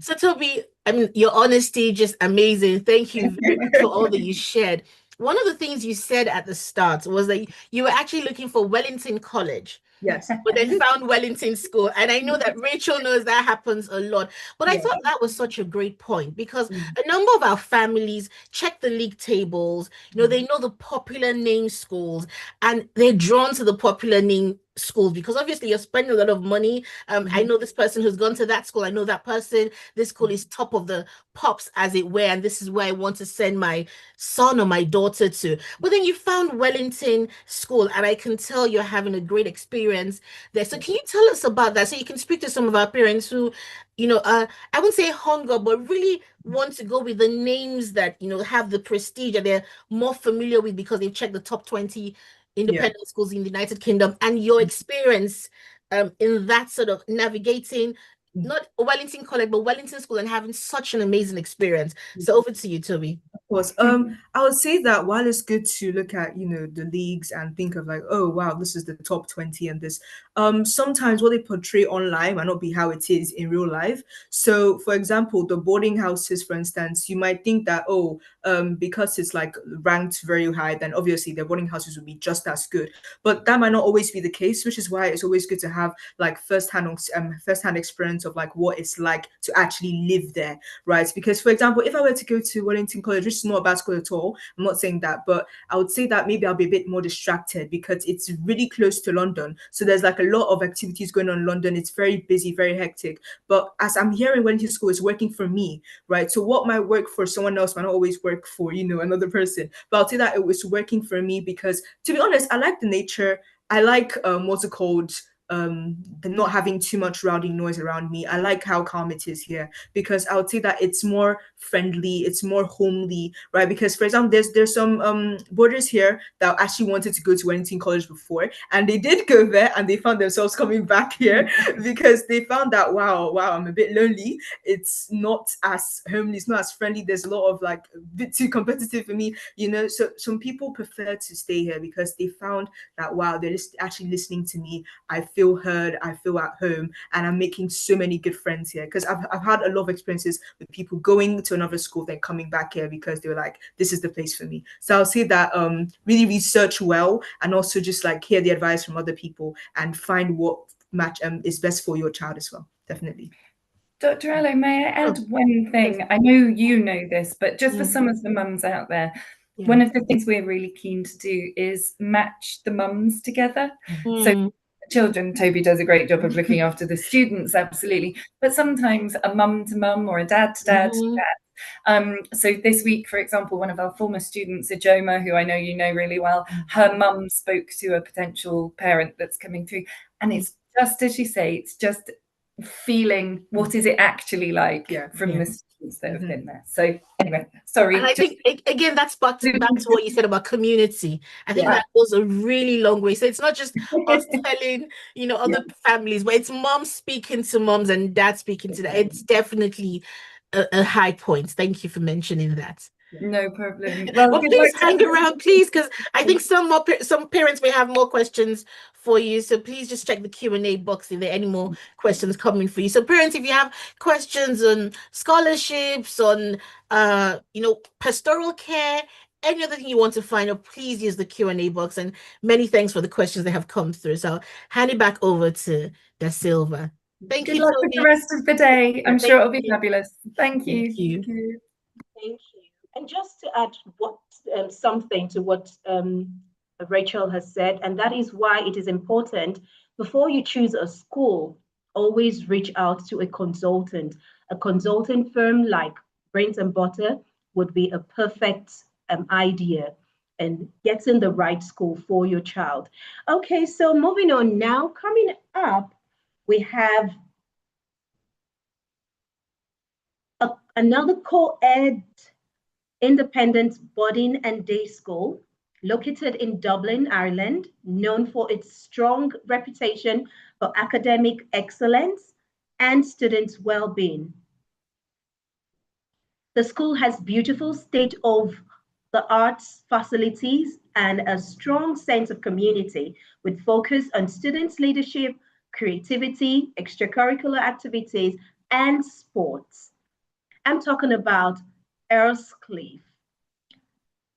So Toby, I mean, your honesty, just amazing. Thank you very much for all that you shared. One of the things you said at the start was that you were actually looking for Wellington College. Yes. But then found Wellington School. And I know that Rachel knows that happens a lot. But I thought that was such a great point because a number of our families check the league tables, you know, they know the popular name schools and they're drawn to the popular name schools because obviously you're spending a lot of money. I know this person who's gone to that school. I know that person. This school is top of the pops, as it were, and this is where I want to send my son or my daughter to. But then you found Wellington School, and I can tell you're having a great experience there. So can you tell us about that so you can speak to some of our parents who, you know, I wouldn't say hunger, but really want to go with the names that, you know, have the prestige that they're more familiar with because they've checked the top 20 independent schools in the United Kingdom, and your experience in that sort of navigating not Wellington College but Wellington School and having such an amazing experience. So over to you, Toby. course. I would say that while it's good to look at, the leagues and think of like, oh wow, this is the top 20 and this, sometimes what they portray online might not be how it is in real life. So for example, the boarding houses, for instance, you might think that, because it's like ranked very high, then obviously the boarding houses would be just as good. But that might not always be the case, which is why it's always good to have like first-hand experience of like what it's like to actually live there, right? Because for example, if I were to go to Wellington College, which is not a bad school at all, I'm not saying that, but I would say that maybe I'll be a bit more distracted because it's really close to London. So there's like a lot of activities going on in London. It's very busy, very hectic. But as I'm hearing, Wellington School is working for me, right? So what might work for someone else might not always work for, another person. But I'll say that it was working for me because, to be honest, I like the nature. I like what's it called? The not having too much rowdy noise around me. I like how calm it is here because I would say that it's more friendly, it's more homely, right? Because for example, there's some boarders here that actually wanted to go to Wellington College before, and they did go there, and they found themselves coming back here because they found that wow, I'm a bit lonely. It's not as homely, it's not as friendly. There's a lot of like a bit too competitive for me, So some people prefer to stay here because they found that wow, they're just actually listening to me. I feel heard, I feel at home, and I'm making so many good friends here because I've had a lot of experiences with people going to another school then coming back here because they were like, this is the place for me. So I'll say that really research well and also just like hear the advice from other people and find what match is best for your child as well. Definitely. Dr. Elo, may I add one thing? I know you know this, but just for some of the mums out there, one of the things we're really keen to do is match the mums together. So children, Toby does a great job of looking after the students, absolutely. But sometimes a mum to mum or a dad to dad to dad. So this week, for example, one of our former students, Ajoma, who I know you know really well, her mum spoke to a potential parent that's coming through. And it's just as you say, it's just feeling what is it actually like from the students that have been there. So anyway, sorry. And I think again that's back to what you said about community. I think that goes a really long way. So it's not just us telling other families, but it's moms speaking to moms and dads speaking to that. It's definitely a high point. Thank you for mentioning that. No problem. Well, please hang around, please, because I think some parents may have more questions for you. So please just check the Q&A box if there are any more questions coming for you. So parents, if you have questions on scholarships, on pastoral care, any other thing you want to find out, please use the Q&A box. And many thanks for the questions that have come through. So I'll hand it back over to Da Silva. Thank you. Good luck with the rest of the day. I'm sure it'll be fabulous. Thank you. Thank you. And just to add something to what Rachel has said, and that is why it is important before you choose a school, always reach out to a consultant. A consultant firm like Brains and Butter would be a perfect idea and getting the right school for your child. Okay, so moving on now, coming up, we have another co-ed independent boarding and day school located in Dublin, Ireland, known for its strong reputation for academic excellence and students' well-being. The school has beautiful state-of-the-art facilities and a strong sense of community with focus on students' leadership, creativity, extracurricular activities, and sports. I'm talking about Earlscliffe.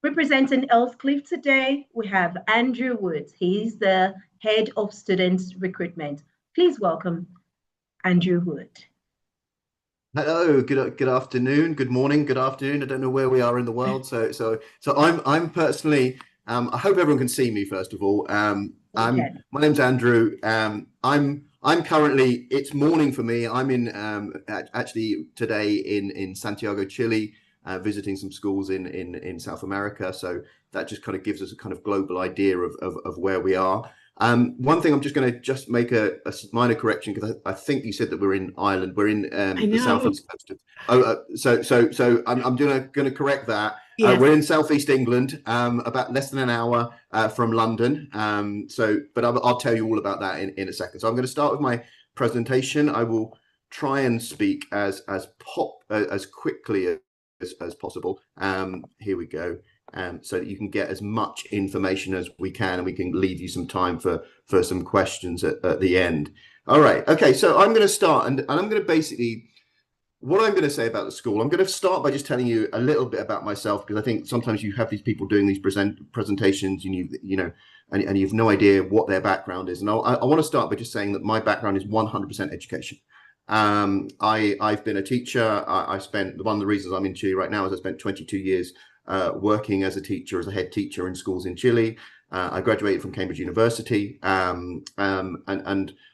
Representing Earlscliffe today, we have Andrew Woods. He's the head of students recruitment. Please welcome Andrew Wood. Hello, good afternoon, good morning, good afternoon. I don't know where we are in the world. So I'm personally, I hope everyone can see me first of all. My name's Andrew. I'm currently, it's morning for me. I'm in actually today in Santiago, Chile, visiting some schools in South America. So that just kind of gives us a kind of global idea of where we are. One thing I'm just going to make a minor correction, because I think you said that we're in Ireland. We're in the southeast coast of. So I'm going to correct that. Yes. We're in southeast England, about less than an hour from London. But I'll tell you all about that in a second. So I'm going to start with my presentation. I will try and speak as quickly as possible. Here we go. So that you can get as much information as we can, and we can leave you some time for some questions at the end. All right. Okay. So I'm going to start, and I'm going to basically, what I'm going to say about the school, I'm going to start by just telling you a little bit about myself, because I think sometimes you have these people doing these presentations, and and you've no idea what their background is. And I want to start by just saying that my background is 100% education. I've been a teacher. I spent, one of the reasons I'm in Chile right now is I spent 22 years working as a teacher, as a head teacher in schools in Chile. I graduated from Cambridge University, and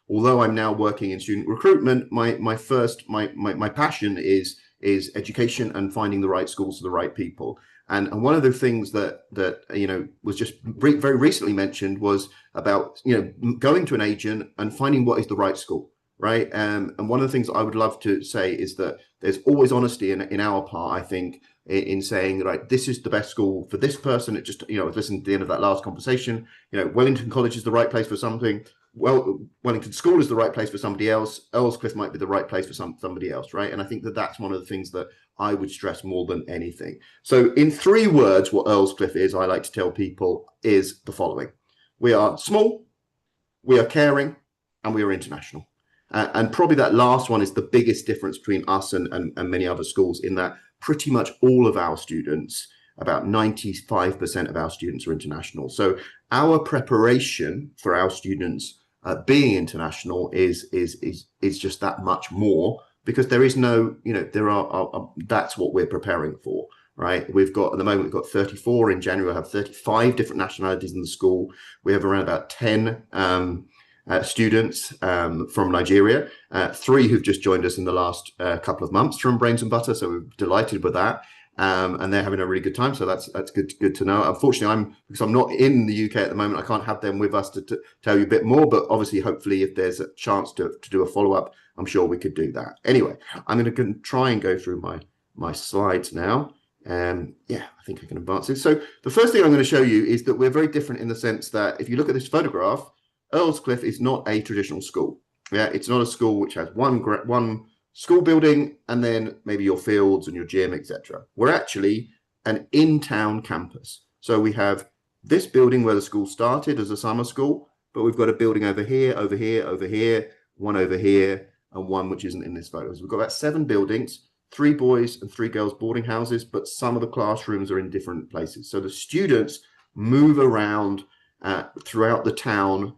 although I'm now working in student recruitment, my passion is education and finding the right schools for the right people. And one of the things that was just very recently mentioned was about going to an agent and finding what is the right school, right? And one of the things I would love to say is that there's always honesty in our part, I think, in saying, right, this is the best school for this person. It just, listen to the end of that last conversation, Wellington College is the right place for something. Well, Wellington School is the right place for somebody else. Earlscliffe might be the right place for somebody else, right? And I think that that's one of the things that I would stress more than anything. So in 3 words, what Earlscliffe is, I like to tell people, is the following. We are small, we are caring, and we are international. And probably that last one is the biggest difference between us and many other schools, in that pretty much all of our students, about 95% of our students, are international. So our preparation for our students being international is just that much more, because there is no, that's what we're preparing for, right? We've got, at the moment, we've got 34. In January, we'll have 35 different nationalities in the school. We have around about 10 students from Nigeria, 3 who've just joined us in the last couple of months from Brains and Butter, so we're delighted with that. And they're having a really good time, so that's good to know. Unfortunately, because I'm not in the UK at the moment, I can't have them with us to tell you a bit more, but obviously, hopefully, if there's a chance to do a follow-up, I'm sure we could do that. Anyway, I'm going to try and go through my slides now. Yeah, I think I can advance it. So the first thing I'm going to show you is that we're very different in the sense that if you look at this photograph, Earlscliffe is not a traditional school. Yeah, it's not a school which has one school building and then maybe your fields and your gym, etc. We're actually an in-town campus. So we have this building where the school started as a summer school, but we've got a building over here, over here, over here, one over here, and one which isn't in this photo. So we've got about 7 buildings, 3 boys and 3 girls boarding houses, but some of the classrooms are in different places. So the students move around throughout the town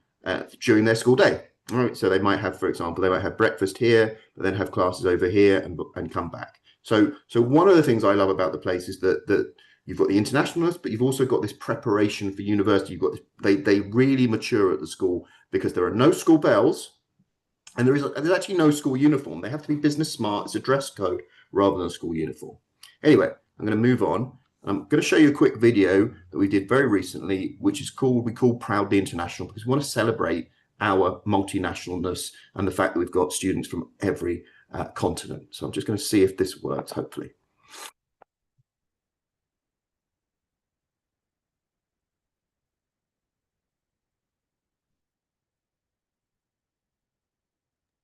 during their school day. All right, so they might have, for example, they might have breakfast here, but then have classes over here and come back. So one of the things I love about the place is that you've got the internationalists, but you've also got this preparation for university. You've got this, they really mature at the school, because there are no school bells, and there's actually no school uniform. They have to be business smart. It's a dress code rather than a school uniform. Anyway, I'm going to move on. I'm going to show you a quick video that we did very recently, which is we call Proudly International, because we want to celebrate our multinationalness and the fact that we've got students from every continent. So I'm just going to see if this works, hopefully.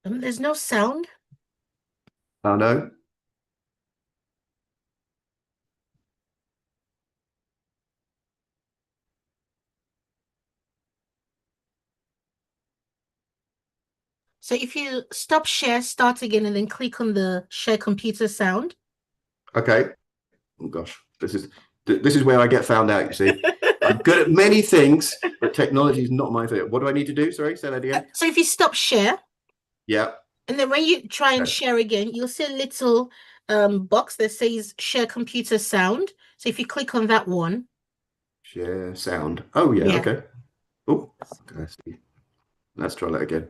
There's no sound. Oh, no. So if you stop share, start again, and then click on the share computer sound. Okay. Oh gosh, this is where I get found out, you see. I'm good at many things, but technology is not my favorite. What do I need to do? Sorry, say that again. So if you stop share. Yeah. And then when you try and share again, you'll see a little box that says share computer sound. So if you click on that one. Share sound. Oh, yeah. Okay. Oh, let's try that again.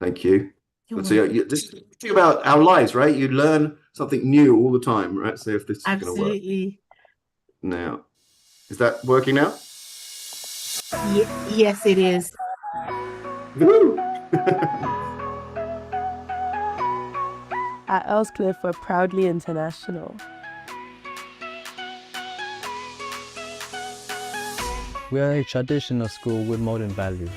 Thank you. Let's see. This is about our lives, right? You learn something new all the time, right? So if this is going to work. Now, is that working now? Yes, it is. Woo! At Earlscliffe, we're proudly international. We are a traditional school with modern values.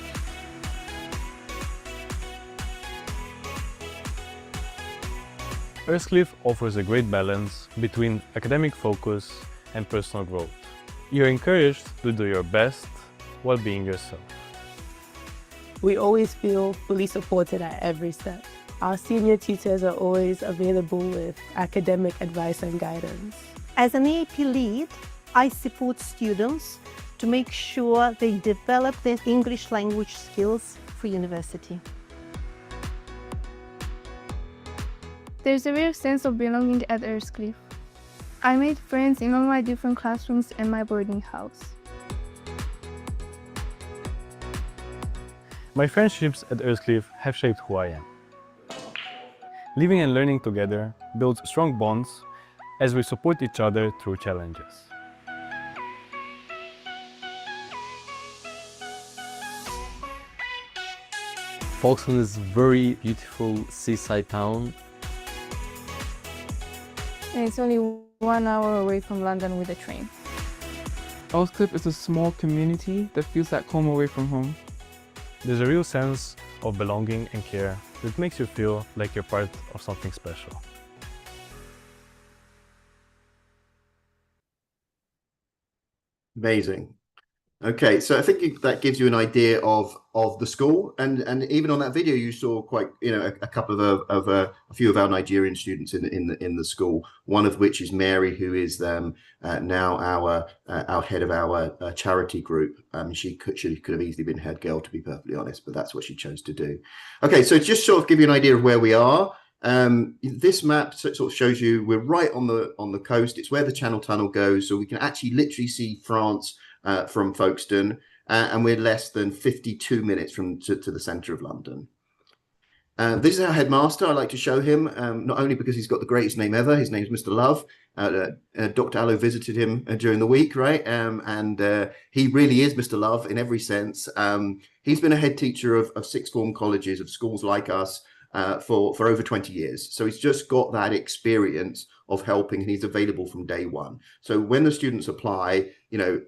Earthcliff offers a great balance between academic focus and personal growth. You're encouraged to do your best while being yourself. We always feel fully supported at every step. Our senior tutors are always available with academic advice and guidance. As an EAP lead, I support students to make sure they develop their English language skills for university. There's a real sense of belonging at Earthcliff. I made friends in all my different classrooms and my boarding house. My friendships at Earthcliff have shaped who I am. Living and learning together builds strong bonds as we support each other through challenges. Folkestone is a very beautiful seaside town. And it's only 1 hour away from London with a train. Earthcliff is a small community that feels like home away from home. There's a real sense of belonging and care that makes you feel like you're part of something special. Amazing. Okay, so I think that gives you an idea of the school, and even on that video you saw quite a couple of a few of our Nigerian students in the school. One of which is Mary, who is now our head of our charity group. She could have easily been head girl, to be perfectly honest, but that's what she chose to do. Okay, so just sort of give you an idea of where we are. This map sort of shows you we're right on the coast. It's where the Channel Tunnel goes, so we can actually literally see France from Folkestone, and we're less than 52 minutes to the centre of London. This is our headmaster. I like to show him, not only because he's got the greatest name ever. His name's Mr. Love. Dr. Allo visited him during the week, right? And he really is Mr. Love in every sense. He's been a head teacher of sixth form colleges, of schools like us, for over 20 years. So he's just got that experience of helping, and he's available from day one. So when the students apply, I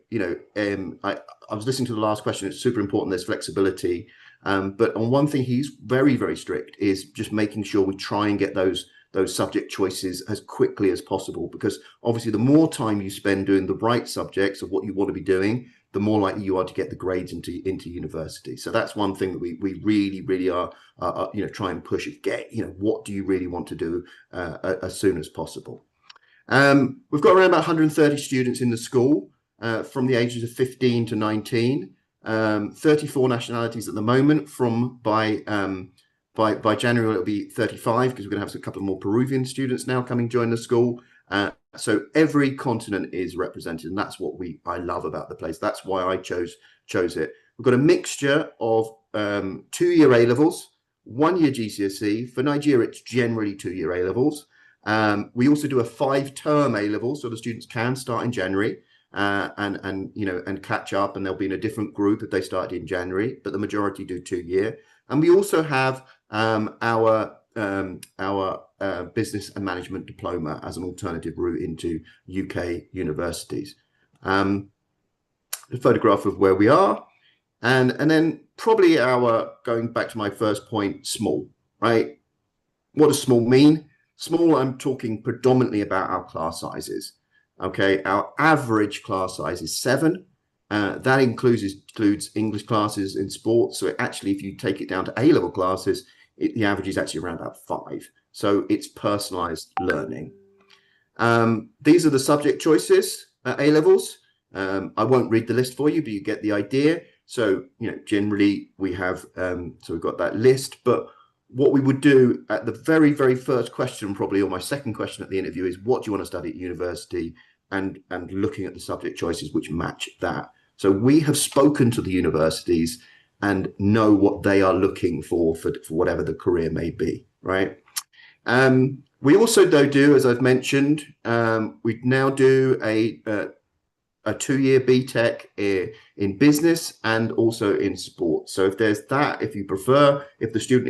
was listening to the last question. It's super important. There's flexibility. But on one thing, he's very, very strict, is just making sure we try and get those subject choices as quickly as possible, because obviously the more time you spend doing the right subjects of what you want to be doing, the more likely you are to get the grades into university. So that's one thing that we really are try and push it. Get what do you really want to do as soon as possible. We've got around about 130 students in the school from the ages of 15 to 19. 34 nationalities at the moment. By January it'll be 35, because we're going to have a couple of more Peruvian students now coming join the school. So every continent is represented, and that's what I love about the place. That's why I chose it. We've got a mixture of 2-year A-levels, 1-year GCSE. For Nigeria, it's generally 2-year A-levels. We also do a 5-term A-level, so the students can start in January and catch up, and they'll be in a different group if they started in January, but the majority do 2-year. And we also have our business and management diploma as an alternative route into UK universities. A photograph of where we are, and then probably going back to my first point, small, right? What does small mean? Small, I'm talking predominantly about our class sizes. Okay, our average class size is 7. That includes English classes in sports. So actually, if you take it down to A-level classes, the average is actually around about 5. So it's personalized learning. These are the subject choices at A-levels. I won't read the list for you, but you get the idea. So, generally we have, so we've got that list, but what we would do at the very, very first question, probably, or my second question at the interview, is what do you want to study at university, and looking at the subject choices which match that. So we have spoken to the universities and know what they are looking for whatever the career may be, right? We also do, as I've mentioned, we now do a 2-year BTEC in business and also in sports. So if there's that, if you prefer, if the student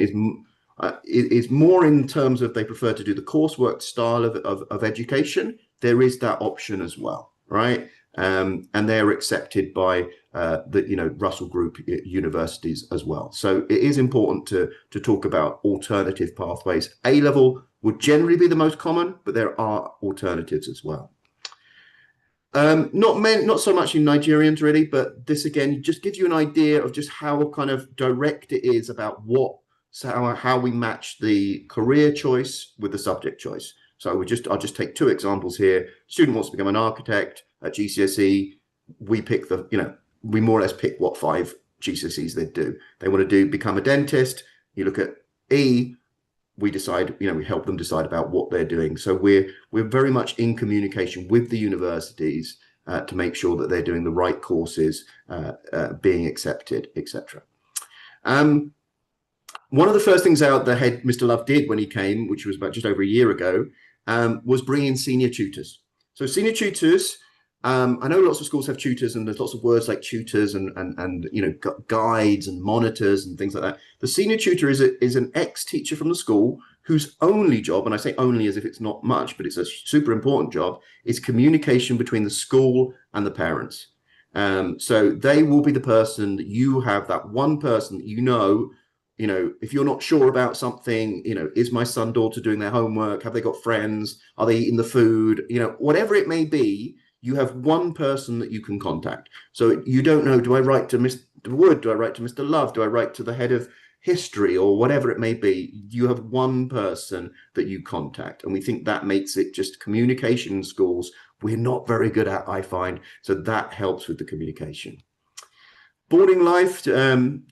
is more in terms of they prefer to do the coursework style of education, there is that option as well, right? and they're accepted by the Russell Group universities as well. So it is important to talk about alternative pathways. A-level would generally be the most common, but there are alternatives as well. Not so much in Nigerians really, but this again just gives you an idea of just how kind of direct it is about how we match the career choice with the subject choice. So I'll just take two examples here. Student wants to become an architect at GCSE. We pick we more or less pick what 5 GCSEs they do. They want to become a dentist. You look at E, we decide, we help them decide about what they're doing. So we're very much in communication with the universities to make sure that they're doing the right courses, being accepted, etc. One of the first things out the head Mr. Love did when he came, which was about just over a year ago, was bring in senior tutors. So senior tutors, I know lots of schools have tutors, and there's lots of words like tutors and guides and monitors and things like that. The senior tutor is an ex-teacher from the school whose only job, and I say only as if it's not much, but it's a super important job, is communication between the school and the parents. So they will be the person that you have, that one person that if you're not sure about something, is my son, daughter doing their homework? Have they got friends? Are they eating the food? Whatever it may be, you have one person that you can contact. So you don't know, do I write to Mr. Wood? Do I write to Mr. Love? Do I write to the head of history or whatever it may be? You have one person that you contact. And we think that makes it just communication in schools we're not very good at, I find. So that helps with the communication. Boarding life,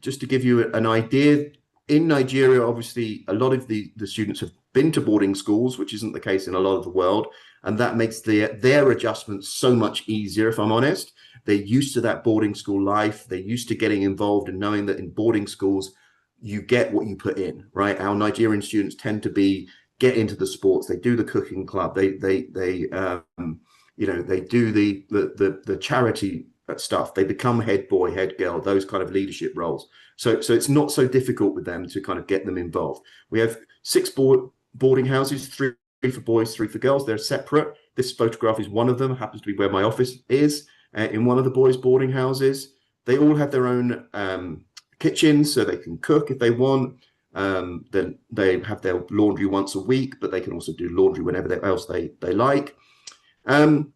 just to give you an idea, in Nigeria, obviously, a lot of the students have been to boarding schools, which isn't the case in a lot of the world. And that makes their adjustments so much easier, if I'm honest. They're used to that boarding school life. They're used to getting involved and knowing that in boarding schools, you get what you put in, right? Our Nigerian students tend to get into the sports. They do the cooking club. They do the charity stuff. They become head boy, head girl, those kind of leadership roles. So it's not so difficult with them to kind of get them involved. We have 6 boarding houses, 3 for boys, 3 for girls. They're separate. This photograph is one of them, happens to be where my office is, in one of the boys' boarding houses. They all have their own kitchens, so they can cook if they want. Then they have their laundry once a week, but they can also do laundry whenever else they like. And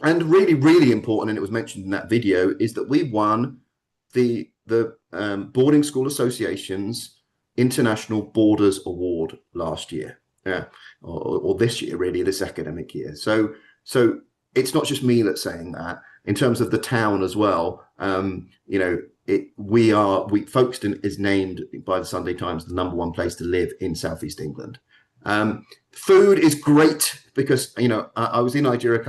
really, really important, and it was mentioned in that video, is that we won the Boarding School Association's International Borders Award last year. Or this year, really, this academic year. So it's not just me that's saying that. In terms of the town as well, Folkestone is named by the Sunday Times the #1 place to live in Southeast England. Food is great because I was in Nigeria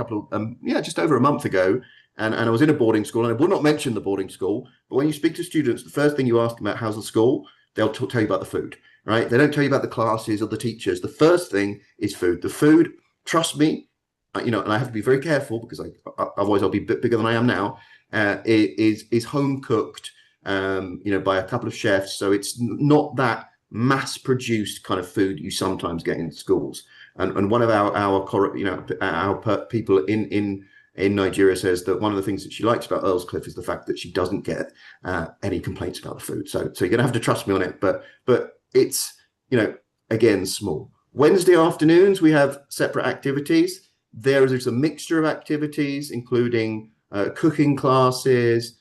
just over a month ago, and I was in a boarding school, and I will not mention the boarding school, but when you speak to students, the first thing you ask them about how's the school, they'll tell you about the food. Right? They don't tell you about the classes or the teachers. The first thing is food. The food, trust me, and I have to be very careful because otherwise I'll be a bit bigger than I am now. Is home cooked, by a couple of chefs. So it's not that mass-produced kind of food you sometimes get in schools. And one of our people in Nigeria says that one of the things that she likes about Earlscliffe is the fact that she doesn't get any complaints about the food. So you're gonna have to trust me on it, but it's, again, small. Wednesday afternoons, we have separate activities. There's a mixture of activities, including cooking classes.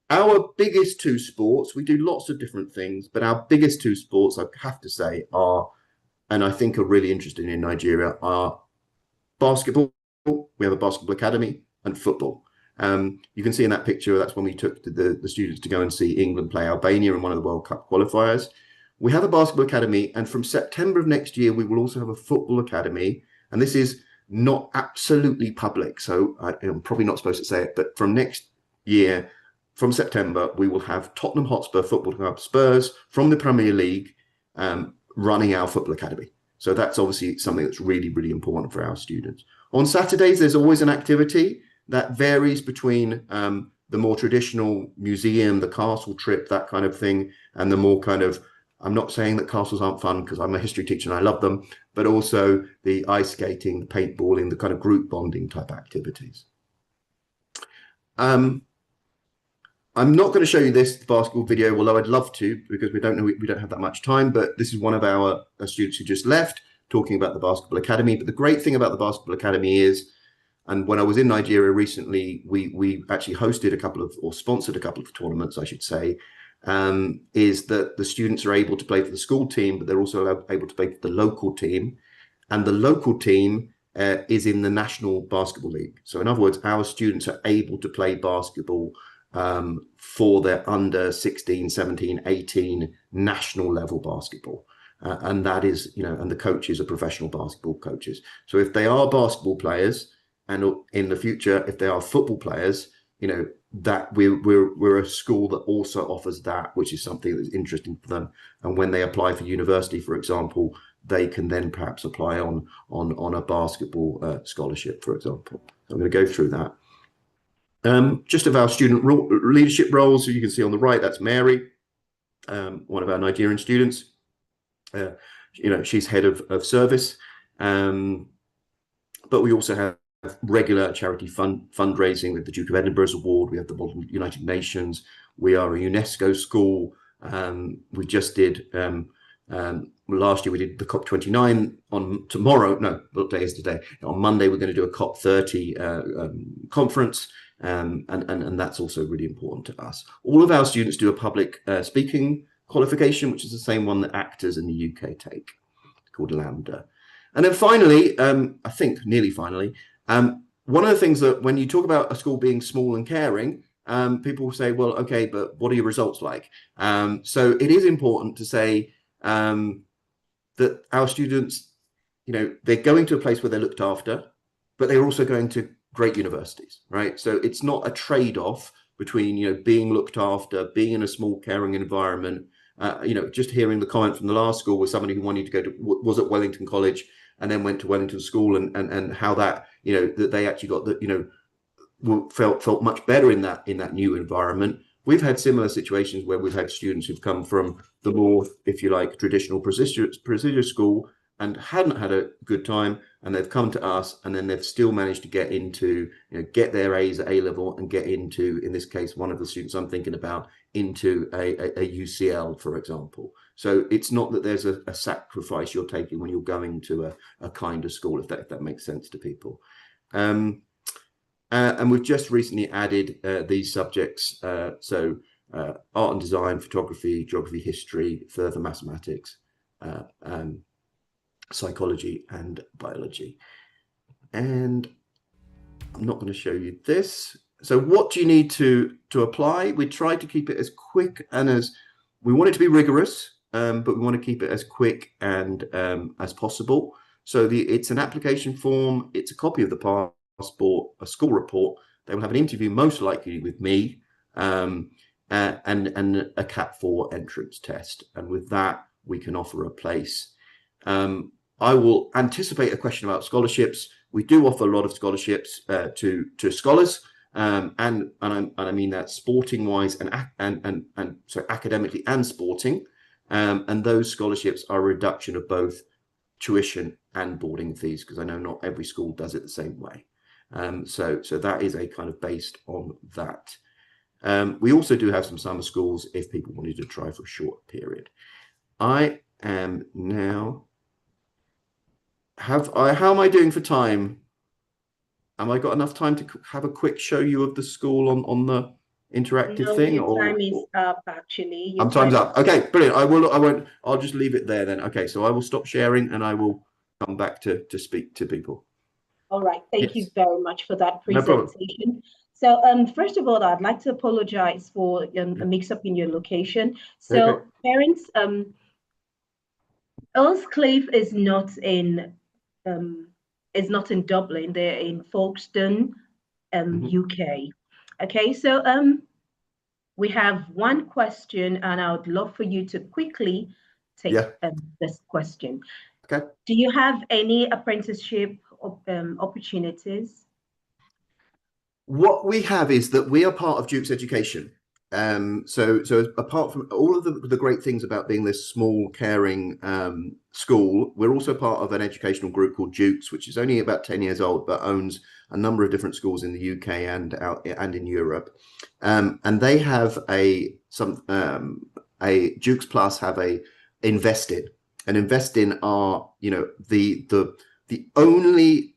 Our biggest 2 sports, we do lots of different things, but our biggest 2 sports, I have to say, and I think are really interesting in Nigeria, are basketball. We have a basketball academy, and football. You can see in that picture, that's when we took the students to go and see England play Albania in one of the World Cup qualifiers. We have a basketball academy, and from September of next year, we will also have a football academy. And this is not absolutely public, so I'm probably not supposed to say it, but from next year, from September, we will have Tottenham Hotspur Football Club, Spurs, from the Premier League, running our football academy. So that's obviously something that's really, really important for our students. On Saturdays, there's always an activity that varies between the more traditional museum, the castle trip, that kind of thing, and the more kind of, I'm not saying that castles aren't fun because I'm a history teacher and I love them, but also the ice skating, the paintballing, the kind of group bonding type activities. I'm not going to show you this basketball video, although I'd love to, because we don't have that much time. But this is one of our students who just left, talking about the basketball academy. But the great thing about the basketball academy is, and when I was in Nigeria recently, we actually hosted a couple of, or sponsored a couple of tournaments, I should say, is that the students are able to play for the school team, but they're also able to play for the local team. And the local team is in the National Basketball League. So in other words, our students are able to play basketball for their under 16, 17, 18 national level basketball. And that is, and the coaches are professional basketball coaches. So if they are basketball players, and in the future, if they are football players, that we're a school that also offers that, which is something that's interesting for them. And when they apply for university, for example, they can then perhaps apply on a basketball scholarship, for example. So I'm going to go through that. Just of our student leadership roles, so you can see on the right, that's Mary, one of our Nigerian students. She's head of service, but we also have regular charity fundraising with the Duke of Edinburgh's award. We have the Model United Nations. We are a UNESCO school. We just did last year we did the COP29 on tomorrow. No, what day is today? On Monday we're going to do a COP30 conference. And that's also really important to us. All of our students do a public speaking qualification, which is the same one that actors in the UK take. It's called Lambda. And then finally, I think nearly finally, one of the things that when you talk about a school being small and caring, people say, well, okay, but what are your results like? So it is important to say that our students, they're going to a place where they're looked after, but they're also going to great universities, right? So it's not a trade-off between, being looked after, being in a small caring environment. Just hearing the comment from the last school was somebody who wanted to go to, was at Wellington College and then went to Wellington School, and how that, that they actually got the, felt much better in that new environment. We've had similar situations where we've had students who've come from the more, if you like, traditional prestigious school and hadn't had a good time, and they've come to us, and then they've still managed to get into, get their A's at A level and get into, in this case, one of the students I'm thinking about, into a UCL, for example. So it's not that there's a sacrifice you're taking when you're going to a kinder school, if that makes sense to people. And we've just recently added these subjects, so art and design, photography, geography, history, further mathematics, psychology and biology. And I'm not going to show you this. So what do you need to apply? We try to keep it as quick and we want it to be rigorous, but we want to keep it as quick and as possible. So it's an application form, it's a copy of the passport, a school report. They will have an interview, most likely with me, and a Cat 4 entrance test. And with that, we can offer a place. I will anticipate a question about scholarships. We do offer a lot of scholarships to scholars, and I mean that sporting wise and so academically and sporting, and those scholarships are a reduction of both tuition and boarding fees, because I know not every school does it the same way. So that is a kind of based on that. We also do have some summer schools if people wanted to try for a short period. I am now. How am I doing for time? Am I got enough time to have a quick show you of the school on the interactive thing? Your time is up, actually. Time's up. Okay, brilliant. I'll just leave it there then. Okay, so I will stop sharing and I will come back to speak to people. All right. Thank you very much for that No problem. presentation. So first of all, I'd like to apologize for a mix-up in your location. So Okay. Parents, Earlscliffe is not in Dublin. They're in Folkestone, UK. Okay, so we have one question, and I would love for you to quickly take this question. Okay. Do you have any apprenticeship opportunities? What we have is that we are part of Duke's Education. So apart from all of the great things about being this small, caring school, we're also part of an educational group called Jukes, which is only about 10 years old, but owns a number of different schools in the UK and in Europe. And they have a Jukes Plus have a Invest In. And Invest In are, the only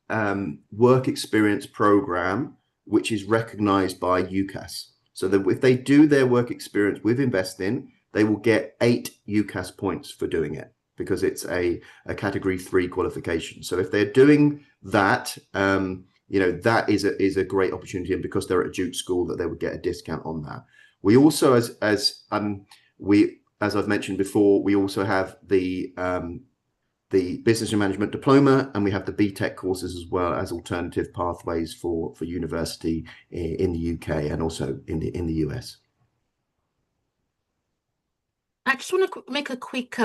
work experience program which is recognized by UCAS. So that if they do their work experience with Invest In, they will get 8 UCAS points for doing it, because it's a category 3 qualification. So if they're doing that, that is a great opportunity, and because they're at a Duke school, that they would get a discount on that. We also, as I've mentioned before, we also have the Business and Management Diploma, and we have the BTEC courses as well as alternative pathways for university in the UK and also in the US. I just want to make a quick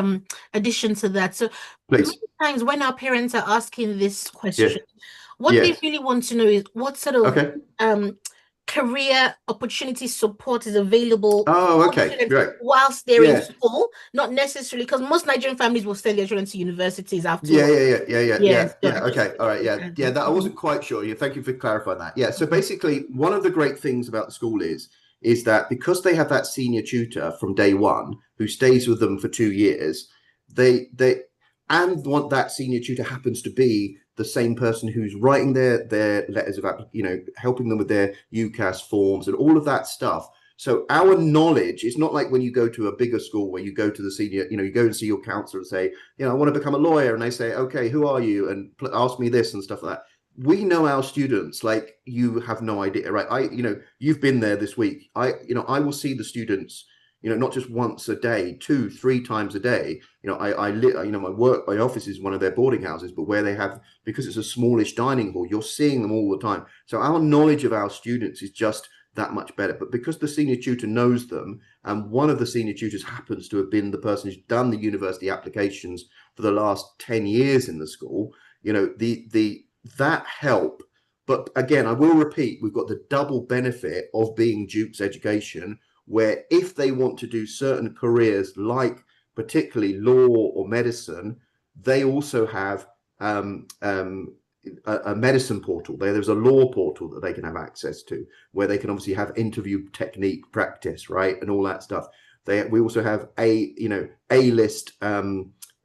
addition to that. So please, many times when our parents are asking this question, what they really want to know is what sort of career opportunity support is available whilst they're in school, not necessarily, because most Nigerian families will send their children to universities after. Okay, all right, that I wasn't quite sure. Thank you for clarifying that. So basically, one of the great things about the school is that because they have that senior tutor from day one who stays with them for 2 years, that senior tutor happens to be the same person who's writing their letters of, helping them with their UCAS forms and all of that stuff. So our knowledge is not like when you go to a bigger school where you go to the senior, you go and see your counselor and say, I want to become a lawyer. And they say, okay, who are you? And ask me this and stuff like that. We know our students like you have no idea, right? You've been there this week. I will see the students, not just once a day, 2-3 times a day. My office is one of their boarding houses, but where they have, because it's a smallish dining hall, you're seeing them all the time. So our knowledge of our students is just that much better. But because the senior tutor knows them, and one of the senior tutors happens to have been the person who's done the university applications for the last 10 years in the school, that help. But again, I will repeat, we've got the double benefit of being Duke's education, where if they want to do certain careers like particularly law or medicine, they also have a medicine portal. There's a law portal that they can have access to, where they can obviously have interview technique practice, right, and all that stuff. We also have A-list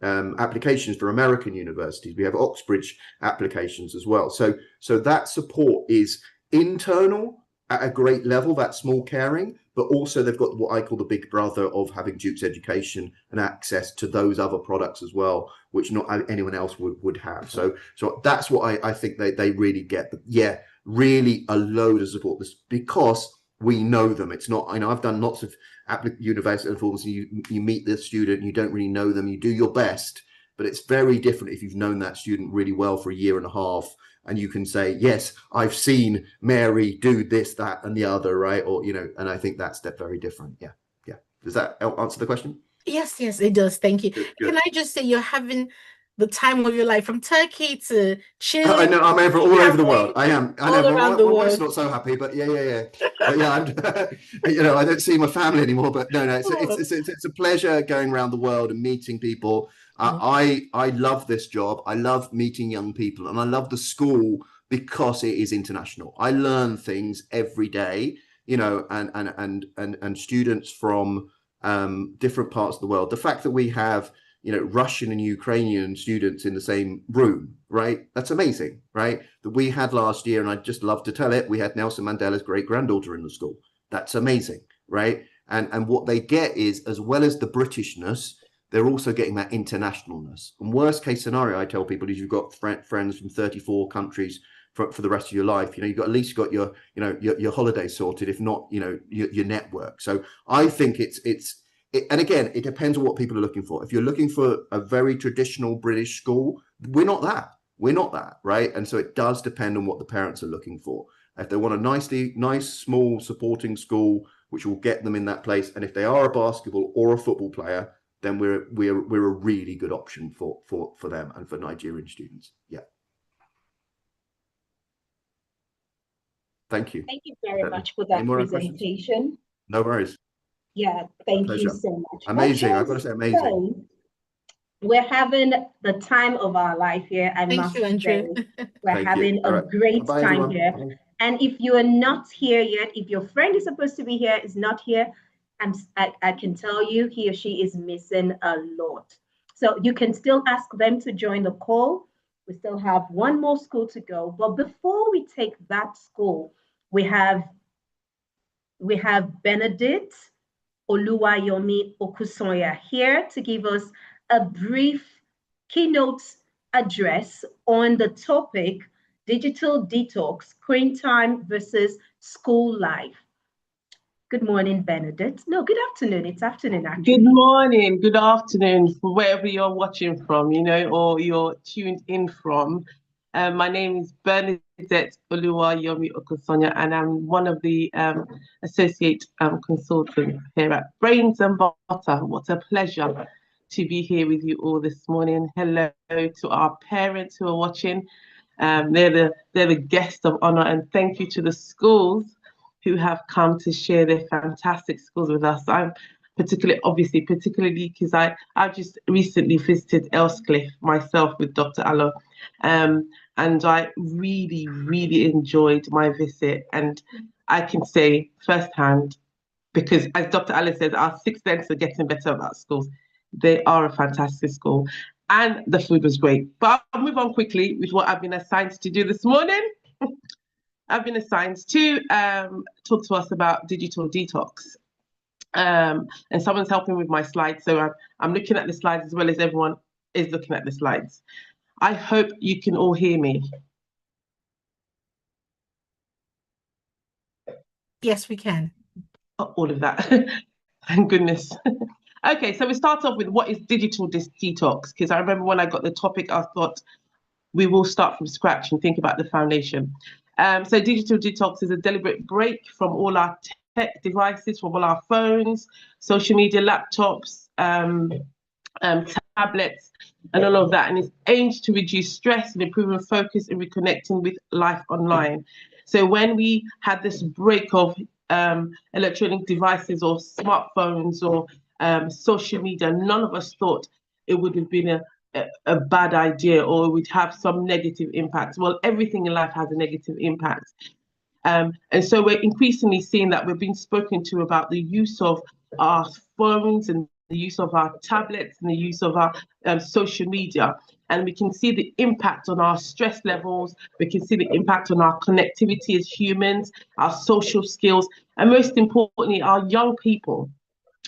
applications for American universities. We have Oxbridge applications as well. So that support is internal at a great level, that small caring, but also they've got what I call the big brother of having Duke's education and access to those other products as well, which not anyone else would have. So that's what I think they really get. Really a load of support, this because we know them. It's not, I've done lots of university forms, and you meet the student, you don't really know them, you do your best, but it's very different if you've known that student really well for a year and a half, and you can say, yes, I've seen Mary do this, that, and the other, right? Or, and I think that's very different. Yeah. Does that answer the question? Yes, it does. Thank you. Good. Can I just say you're having the time of your life, from Turkey to Chile? I know, I'm all over the world. I am. I know. Around the world. It's not so happy, but yeah. But yeah, I don't see my family anymore. But no, it's a pleasure going around the world and meeting people. I love this job. I love meeting young people, and I love the school because it is international. I learn things every day, and students from different parts of the world. The fact that we have Russian and Ukrainian students in the same room, right? That's amazing, right? That we had last year, and I'd just love to tell it, we had Nelson Mandela's great-granddaughter in the school. That's amazing, right? And what they get is, as well as the Britishness, they're also getting that internationalness. And worst case scenario, I tell people, is you've got friends from 34 countries for the rest of your life. You've got at least got your holiday sorted, if not, your network. So I think and again, it depends on what people are looking for. If you're looking for a very traditional British school, we're not that, right? And so it does depend on what the parents are looking for. If they want a nice, small, supporting school, which will get them in that place, and if they are a basketball or a football player, then we're a really good option for them and for Nigerian students. Yeah. Thank you. Thank you very much for that presentation. No worries. Yeah, thank you Pleasure. so much. Amazing. Okay, I've got to say, amazing. so we're having the time of our life here, I Thank must you, Andrew. say. We're Thank having you. All a right. great Bye, time everyone. here. Bye. And if you are not here yet, if your friend is supposed to be here, is not here, I can tell you he or she is missing a lot. So you can still ask them to join the call. We still have one more school to go. But before we take that school, we have Benedict Oluwayomi Okusonya here to give us a brief keynote address on the topic digital detox, screen time versus school life. Good morning, Benedict. No, good afternoon. It's afternoon, actually. Good morning, good afternoon, wherever you're watching from, or you're tuned in from. My name is Bernadette Oluwayomi Okusonya, and I'm one of the associate consultants here at Brains and Butter. What a pleasure to be here with you all this morning. Hello to our parents who are watching. They're the guests of honor, and thank you to the schools who have come to share their fantastic schools with us. I'm particularly because I've just recently visited Elscliffe myself with Dr. Allo, and I really, really enjoyed my visit. And I can say firsthand, because as Dr. Allo says, our sixth sense are getting better about schools. They are a fantastic school, and the food was great. But I'll move on quickly with what I've been assigned to do this morning. I've been assigned to talk to us about digital detox. And someone's helping with my slides, so I'm looking at the slides as well as everyone is looking at the slides. I hope you can all hear me. Yes, we can. All of that. Thank goodness. Okay, so we start off with what is digital detox, because I remember when I got the topic, I thought we will start from scratch and think about the foundation. So digital detox is a deliberate break from all our tech devices, from all our phones, social media, laptops, tablets, and all of that. And it's aimed to reduce stress and improving focus and reconnecting with life online. So when we had this break of electronic devices or smartphones or social media, none of us thought it would have been a bad idea or would have some negative impact. Well, everything in life has a negative impact. And so we're increasingly seeing that we're being spoken to about the use of our phones and the use of our tablets and the use of our social media. And we can see the impact on our stress levels. We can see the impact on our connectivity as humans, our social skills, and most importantly, our young people.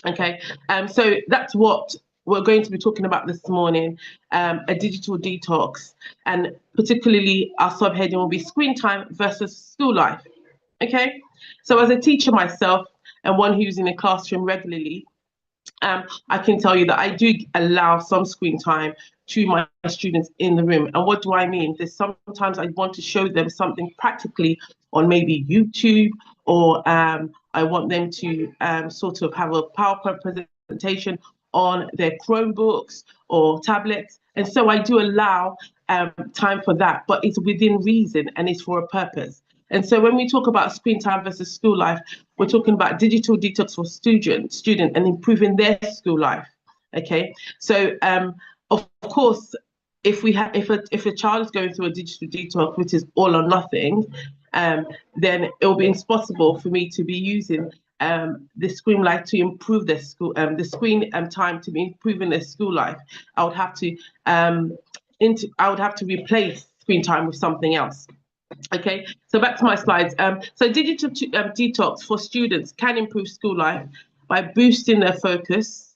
Okay, so that's what we're going to be talking about this morning, a digital detox, and particularly our subheading will be screen time versus school life. Okay, so as a teacher myself and one who's in a classroom regularly, I can tell you that I do allow some screen time to my students in the room. And what do I mean? There's sometimes I want to show them something practically on maybe YouTube, or I want them to sort of have a PowerPoint presentation on their Chromebooks or tablets. And so I do allow time for that, but it's within reason and it's for a purpose. And so when we talk about screen time versus school life, we're talking about digital detox for student and improving their school life. Okay, so of course, if a child is going through a digital detox, which is all or nothing, then it will be impossible for me to be using the screen life to improve their school, the screen time to be improving their school life. I would have to replace screen time with something else. Okay, so back to my slides. So digital detox for students can improve school life by boosting their focus,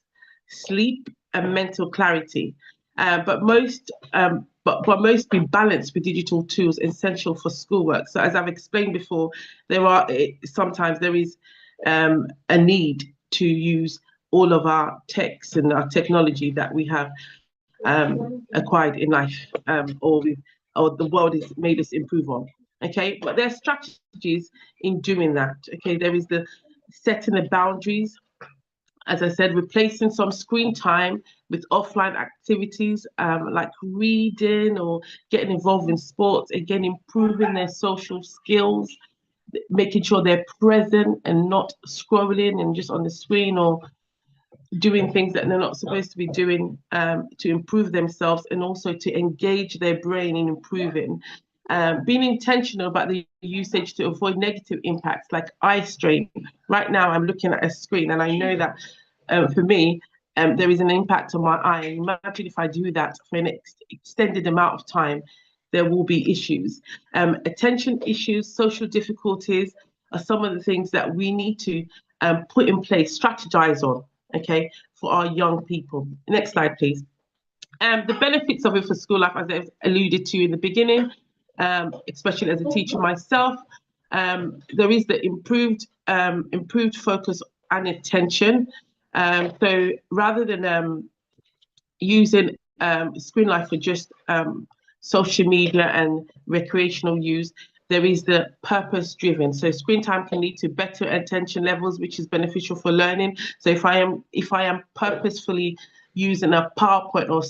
sleep, and mental clarity. But most be balanced with digital tools essential for schoolwork. So as I've explained before, sometimes there is a need to use all of our techs and our technology that we have acquired in life, or the world has made us improve on. Okay, but there are strategies in doing that. Okay, there is the setting the boundaries. As I said, replacing some screen time with offline activities like reading or getting involved in sports, again, improving their social skills. making sure they're present and not scrolling and just on the screen or doing things that they're not supposed to be doing to improve themselves, and also to engage their brain in improving. Being intentional about the usage to avoid negative impacts like eye strain. Right now, I'm looking at a screen and I know that for me, there is an impact on my eye. Imagine if I do that for an extended amount of time, there will be issues. Attention issues, social difficulties are some of the things that we need to put in place, strategize on, okay, for our young people. Next slide, please. The benefits of it for school life, as I've alluded to in the beginning, especially as a teacher myself, there is the improved focus and attention. So rather than using screen life for just social media and recreational use, there is the purpose driven. So screen time can lead to better attention levels, which is beneficial for learning. So if I am purposefully using a PowerPoint or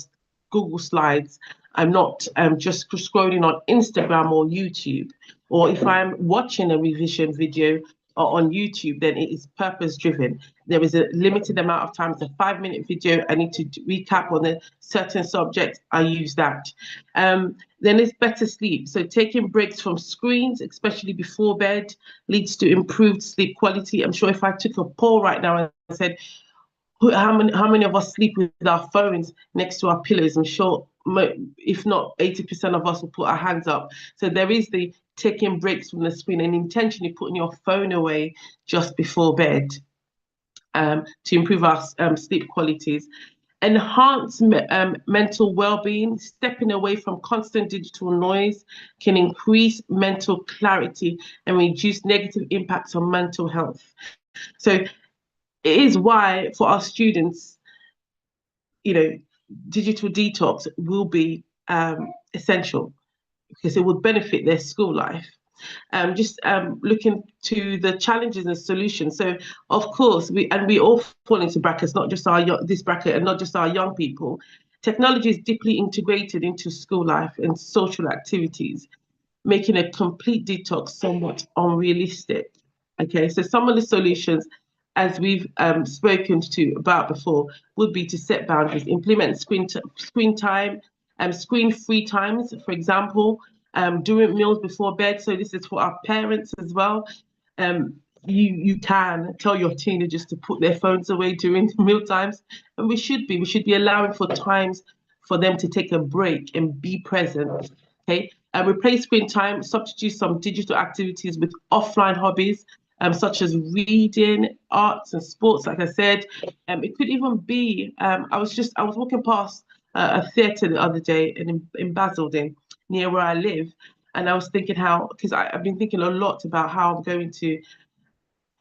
Google Slides, I'm not just scrolling on Instagram or YouTube. Or if I'm watching a revision video on YouTube, then it is purpose driven. There is a limited amount of time. It's a 5-minute video. I need to recap on a certain subject. I use that. Then it's better sleep. So taking breaks from screens, especially before bed, leads to improved sleep quality. I'm sure if I took a poll right now and said, how many of us sleep with our phones next to our pillows, I'm sure if not 80% of us will put our hands up. So there is the taking breaks from the screen and intentionally putting your phone away just before bed to improve our sleep qualities. Enhance mental well-being. Stepping away from constant digital noise can increase mental clarity and reduce negative impacts on mental health. So it is why for our students, digital detox will be essential because it would benefit their school life. Just looking to the challenges and solutions. So of course, we all fall into brackets, not just this bracket and not just our young people. Technology is deeply integrated into school life and social activities, making a complete detox somewhat unrealistic. Okay, so some of the solutions, as we've spoken about before, would be to set boundaries, implement screen time, screen-free times, for example, during meals before bed. So this is for our parents as well. You can tell your teenagers to put their phones away during meal times, and we should be allowing for times for them to take a break and be present. Okay, replace screen time, substitute some digital activities with offline hobbies, such as reading, arts and sports, like I said. It could even be, I was walking past a theatre the other day in Basildon, near where I live, and I was thinking because I've been thinking a lot about how I'm going to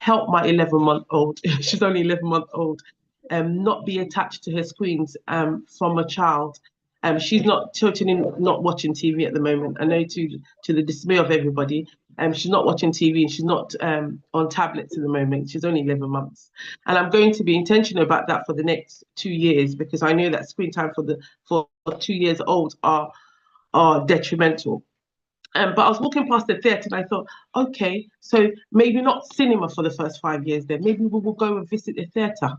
help my 11-month-old, she's only 11-month-old, not be attached to her screens from a child. She's totally not watching TV at the moment. I know to the dismay of everybody, she's not watching TV and she's not on tablets at the moment. She's only 11 months. And I'm going to be intentional about that for the next 2 years, because I know that screen time for 2 years old are detrimental. But I was walking past the theatre and I thought, okay, so maybe not cinema for the first 5 years then. Maybe we will go and visit the theatre.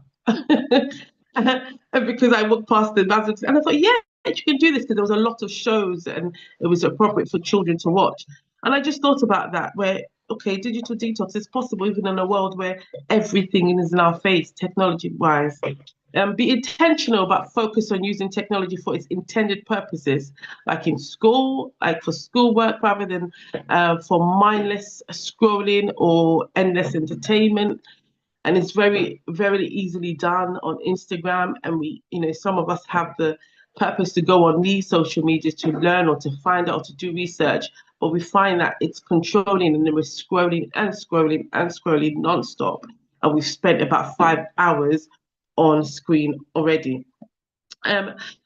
Because I walked past the Basel and I thought, yeah, you can do this, because there was a lot of shows and it was appropriate for children to watch. And I just thought about that, where, okay, digital detox is possible even in a world where everything is in our face, technology-wise. Be intentional about focus on using technology for its intended purposes, like in school, like for schoolwork, rather than for mindless scrolling or endless entertainment. And it's very, very easily done on Instagram. And some of us have the purpose to go on these social medias to learn or to find out or to do research, but we find that it's controlling, and then we're scrolling and scrolling and scrolling nonstop. And we've spent about 5 hours on screen already.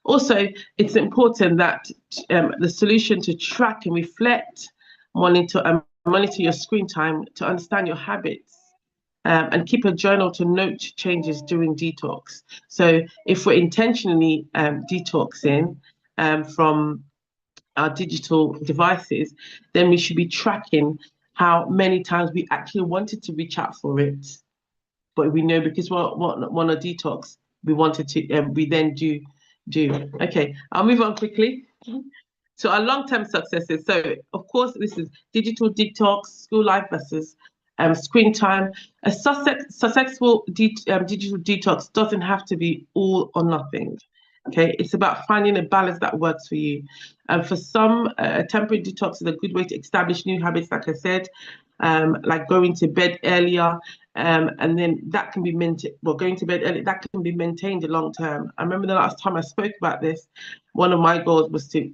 Also, it's important that the solution to track and reflect, monitor your screen time to understand your habits, and keep a journal to note changes during detox. So if we're intentionally detoxing from our digital devices, then we should be tracking how many times we actually wanted to reach out for it, but we know because we're on a detox, we wanted to, we then do. Okay, I'll move on quickly. So our long-term successes. So of course, this is digital detox, school life versus screen time. A successful digital detox doesn't have to be all or nothing. Okay, it's about finding a balance that works for you. And for some, a temporary detox is a good way to establish new habits, like I said, like going to bed earlier, and then that can be maintained. Well, going to bed early, that can be maintained long term. I remember the last time I spoke about this, one of my goals was to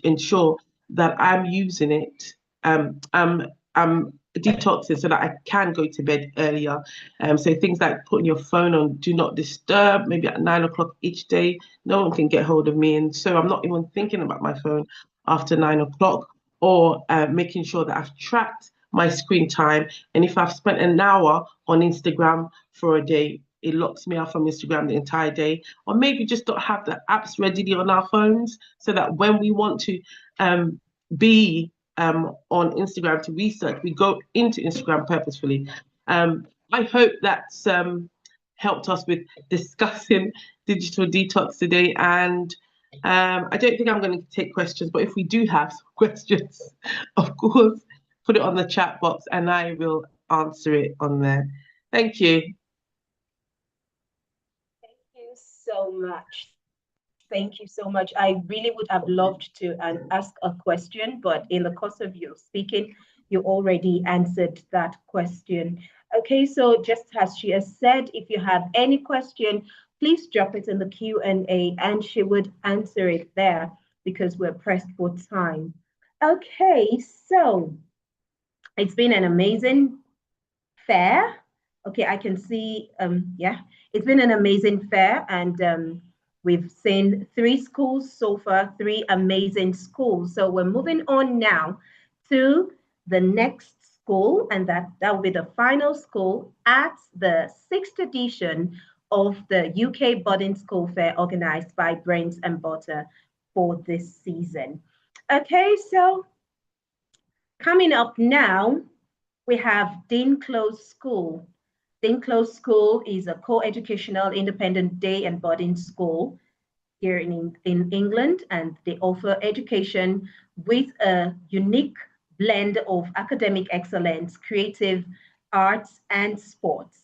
ensure that I'm using it. I'm detoxing so that I can go to bed earlier. So things like putting your phone on do not disturb, maybe at 9 o'clock each day. No one can get hold of me, and so I'm not even thinking about my phone after 9 o'clock, or making sure that I've tracked my screen time. And if I've spent an hour on Instagram for a day, it locks me out from Instagram the entire day. Or maybe just don't have the apps readily on our phones, so that when we want to be on Instagram to research, we go into Instagram purposefully. I hope that's helped us with discussing digital detox today. And I don't think I'm going to take questions, but if we do have questions, of course, put it on the chat box and I will answer it on there. Thank you. Thank you so much. Thank you so much. I really would have loved to ask a question, but in the course of your speaking, you already answered that question. Okay, so just as she has said, if you have any question, please drop it in the Q&A and she would answer it there because we're pressed for time. Okay, so it's been an amazing fair. Okay, I can see, yeah, it's been an amazing fair, and we've seen 3 schools so far, 3 amazing schools. So we're moving on now to the next school, and that will be the final school at the 6th edition of the UK Boarding School Fair organized by Brains and Butter for this season. Okay, so coming up now, we have Dean Close School. Dean Close School is a co-educational independent day and boarding school here in England, and they offer education with a unique blend of academic excellence, creative arts, and sports.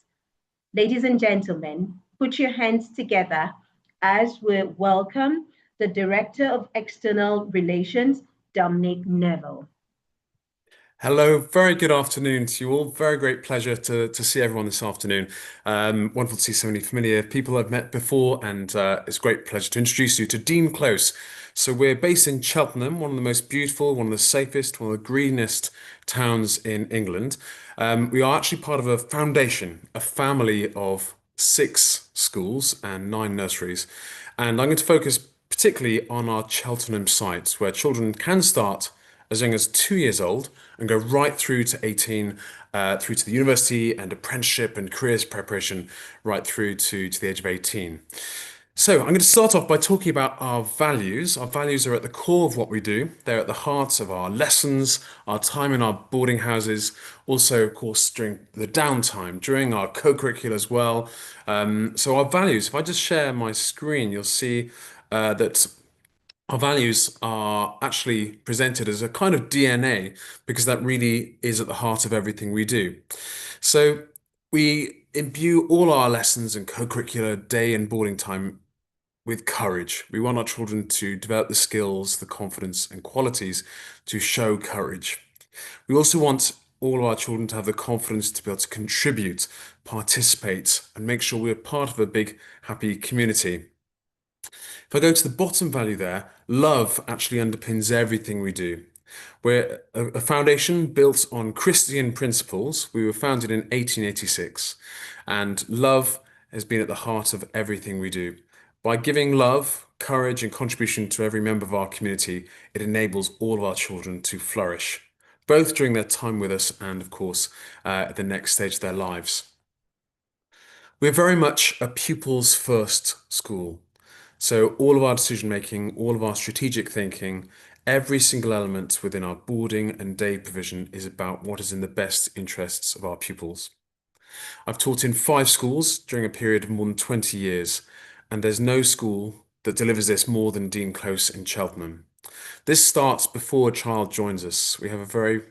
Ladies and gentlemen, put your hands together as we welcome the Director of External Relations, Dominic Neville. Hello, very good afternoon to you all. Very great pleasure to see everyone this afternoon. Wonderful to see so many familiar people I've met before, and it's a great pleasure to introduce you to Dean Close. So we're based in Cheltenham, one of the most beautiful, one of the safest, one of the greenest towns in England. We are actually part of a foundation, a family of 6 schools and 9 nurseries. And I'm going to focus particularly on our Cheltenham site, where children can start as young as 2 years old and go right through to 18, through to the university and apprenticeship and careers preparation, right through to the age of 18. So I'm going to start off by talking about our values. Our values are at the core of what we do. They're at the heart of our lessons, our time in our boarding houses, also, of course, during the downtime, during our co-curricular as well. So our values, if I just share my screen, you'll see that our values are actually presented as a kind of DNA, because that really is at the heart of everything we do. So we imbue all our lessons and co-curricular day and boarding time with courage. We want our children to develop the skills, the confidence and qualities to show courage. We also want all of our children to have the confidence to be able to contribute, participate, and make sure we're part of a big, happy community. If I go to the bottom value there, love actually underpins everything we do. We're a foundation built on Christian principles. We were founded in 1886, and love has been at the heart of everything we do. By giving love, courage, and contribution to every member of our community, it enables all of our children to flourish, both during their time with us and, of course, at the next stage of their lives. We're very much a pupils first school. So all of our decision making, all of our strategic thinking, Every single element within our boarding and day provision is about what is in the best interests of our pupils. I've taught in 5 schools during a period of more than 20 years, and there's no school that delivers this more than Dean Close in Cheltenham. This starts before a child joins us. We have a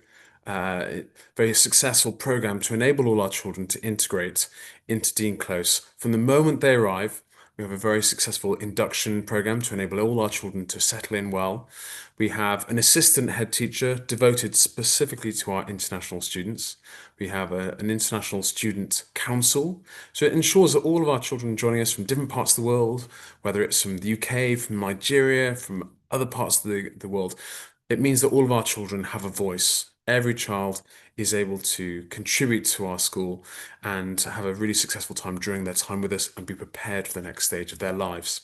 very successful program to enable all our children to integrate into Dean Close. From the moment they arrive, we have a very successful induction program to enable all our children to settle in well. We have an assistant head teacher devoted specifically to our international students. We have an international student council. So it ensures that all of our children joining us from different parts of the world, whether it's from the UK, from Nigeria, from other parts of the world, it means that all of our children have a voice. Every child is able to contribute to our school and have a really successful time during their time with us and be prepared for the next stage of their lives.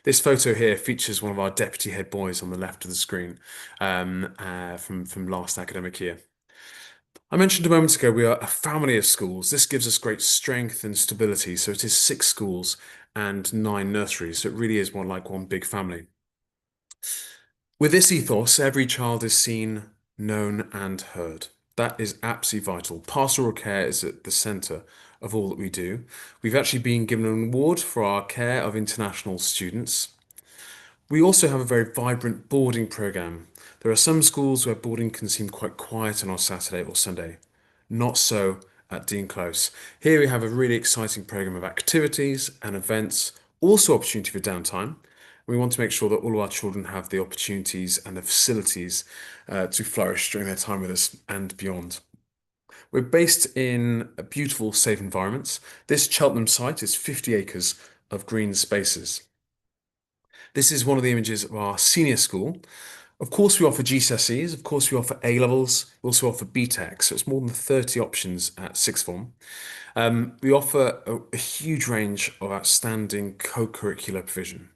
This photo here features one of our deputy head boys on the left of the screen from last academic year. I mentioned a moment ago we are a family of schools. This gives us great strength and stability. So it is 6 schools and 9 nurseries. So it really is like one big family. With this ethos, every child is seen, known and heard. That is absolutely vital. Pastoral care is at the centre of all that we do. We've actually been given an award for our care of international students. We also have a very vibrant boarding programme. There are some schools where boarding can seem quite quiet on our Saturday or Sunday. Not so at Dean Close. Here we have a really exciting programme of activities and events, also opportunity for downtime. We want to make sure that all of our children have the opportunities and the facilities to flourish during their time with us and beyond. We're based in beautiful, safe environments. This Cheltenham site is 50 acres of green spaces. This is one of the images of our senior school. Of course, we offer GCSEs. Of course, we offer A-levels. We also offer BTEC. So it's more than 30 options at sixth form. We offer a huge range of outstanding co-curricular provision.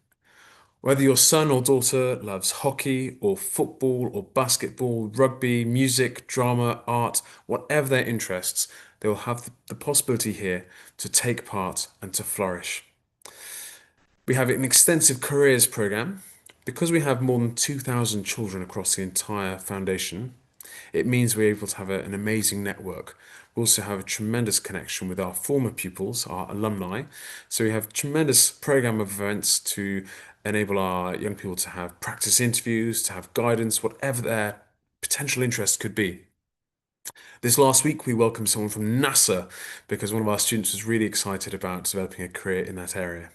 Whether your son or daughter loves hockey or football or basketball, rugby, music, drama, art, whatever their interests, they will have the possibility here to take part and to flourish. We have an extensive careers program. Because we have more than 2,000 children across the entire foundation, it means we're able to have an amazing network. We also have a tremendous connection with our former pupils, our alumni. So we have a tremendous program of events to enable our young people to have practice interviews, to have guidance, whatever their potential interest could be. This last week, we welcomed someone from NASA because one of our students was really excited about developing a career in that area.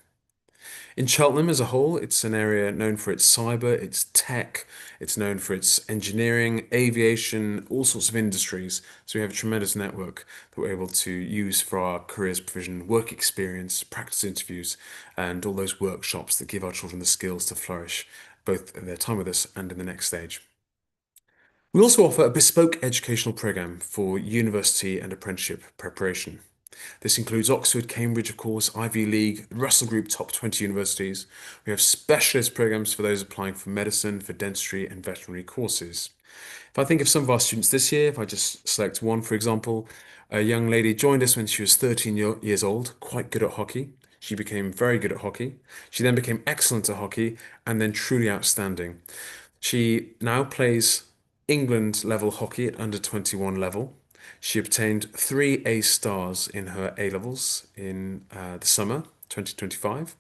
In Cheltenham as a whole, it's an area known for its cyber, its tech, it's known for its engineering, aviation, all sorts of industries. So we have a tremendous network that we're able to use for our careers provision, work experience, practice interviews, and all those workshops that give our children the skills to flourish, both in their time with us and in the next stage. We also offer a bespoke educational programme for university and apprenticeship preparation. This includes Oxford, Cambridge, of course, Ivy League, Russell Group top 20 universities. We have specialist programs for those applying for medicine, for dentistry and veterinary courses. If I think of some of our students this year, if I just select one, for example, a young lady joined us when she was 13 years old, quite good at hockey. She became very good at hockey. She then became excellent at hockey and then truly outstanding. She now plays England level hockey at under 21 level. She obtained 3 A stars in her A-levels in the summer 2025,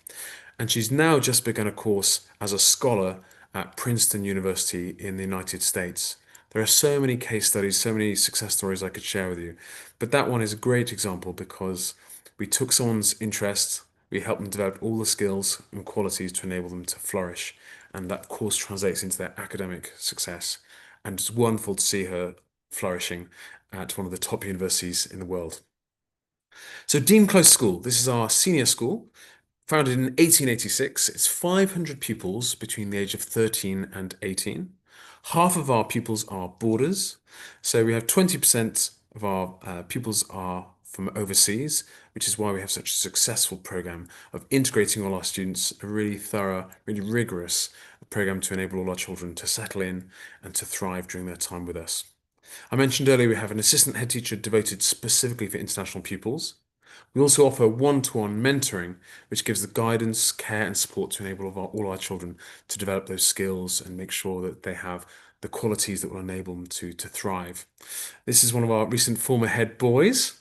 and she's now just begun a course as a scholar at Princeton University in the United States. There are so many case studies, so many success stories I could share with you, but that one is a great example because we took someone's interest, we helped them develop all the skills and qualities to enable them to flourish, and that of course translates into their academic success. And it's wonderful to see her flourishing at one of the top universities in the world. So Dean Close School, this is our senior school, founded in 1886. It's 500 pupils between the age of 13 and 18. Half of our pupils are boarders. So we have 20% of our pupils are from overseas, which is why we have such a successful program of integrating all our students, a really thorough, really rigorous program to enable all our children to settle in and to thrive during their time with us. I mentioned earlier we have an assistant head teacher devoted specifically for international pupils. We also offer one-to-one mentoring, which gives the guidance, care, and support to enable all our children to develop those skills and make sure that they have the qualities that will enable them to thrive. This is one of our recent former head boys.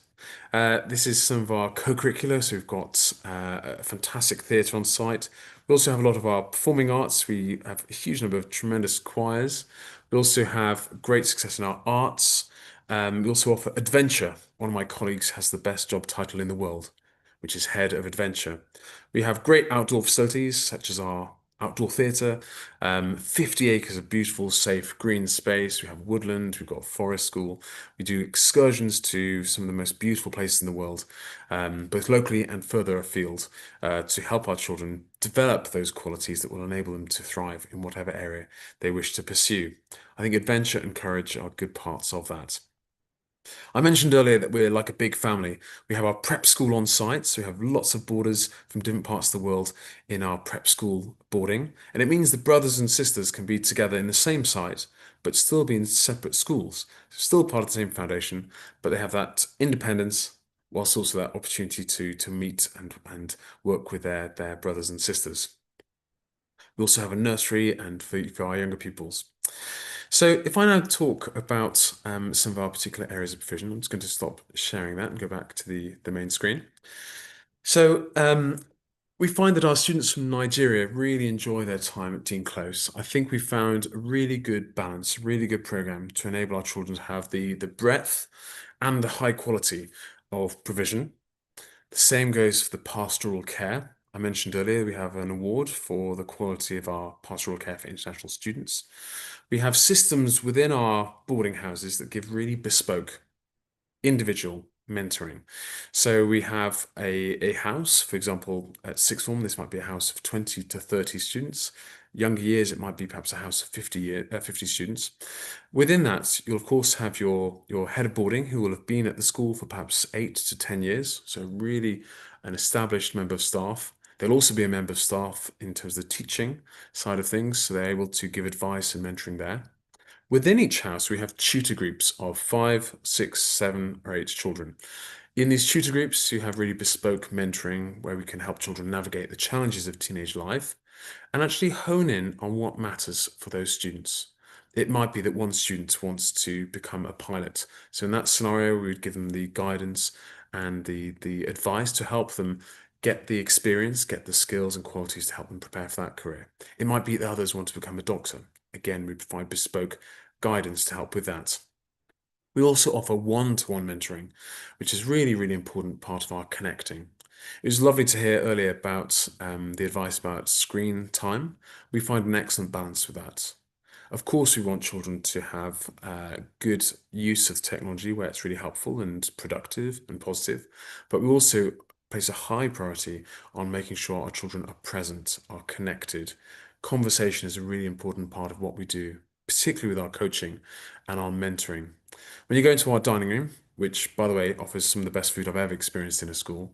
This is some of our co-curricular. So we've got a fantastic theatre on site. We also have a lot of our performing arts. We have a huge number of tremendous choirs. We also have great success in our arts. We also offer adventure. One of my colleagues has the best job title in the world, which is head of adventure. We have great outdoor facilities such as our outdoor theatre, 50 acres of beautiful, safe, green space. We have woodland, we've got a forest school. We do excursions to some of the most beautiful places in the world, both locally and further afield, to help our children develop those qualities that will enable them to thrive in whatever area they wish to pursue. I think adventure and courage are good parts of that. I mentioned earlier that we're like a big family. We have our prep school on site, so we have lots of boarders from different parts of the world in our prep school boarding. And it means that brothers and sisters can be together in the same site, but still be in separate schools. Still part of the same foundation, but they have that independence, whilst also that opportunity to meet and work with their brothers and sisters. We also have a nursery and for our younger pupils. So if I now talk about some of our particular areas of provision, I'm just going to stop sharing that and go back to the main screen. So we find that our students from Nigeria really enjoy their time at Dean Close. I think we found a really good balance, a really good program to enable our children to have the breadth and the high quality of provision. The same goes for the pastoral care. I mentioned earlier we have an award for the quality of our pastoral care for international students. We have systems within our boarding houses that give really bespoke individual mentoring. So we have a house, for example, at sixth form, this might be a house of 20 to 30 students. Younger years, it might be perhaps a house of 50 students. Within that, you'll of course have your head of boarding who will have been at the school for perhaps 8 to 10 years. So really an established member of staff. They'll also be a member of staff in terms of the teaching side of things, so they're able to give advice and mentoring there. Within each house, we have tutor groups of 5, 6, 7, or 8 children. In these tutor groups, you have really bespoke mentoring where we can help children navigate the challenges of teenage life and actually hone in on what matters for those students. It might be that one student wants to become a pilot. So in that scenario, we would give them the guidance and the advice to help them get the experience, get the skills and qualities to help them prepare for that career. It might be that others want to become a doctor. Again, we provide bespoke guidance to help with that. We also offer one-to-one mentoring, which is really, really important part of our connecting. It was lovely to hear earlier about the advice about screen time. We find an excellent balance with that. Of course, we want children to have good use of technology where it's really helpful and productive and positive, but we also place a high priority on making sure our children are present, are connected. Conversation is a really important part of what we do, particularly with our coaching and our mentoring. When you go into our dining room, which, by the way, offers some of the best food I've ever experienced in a school,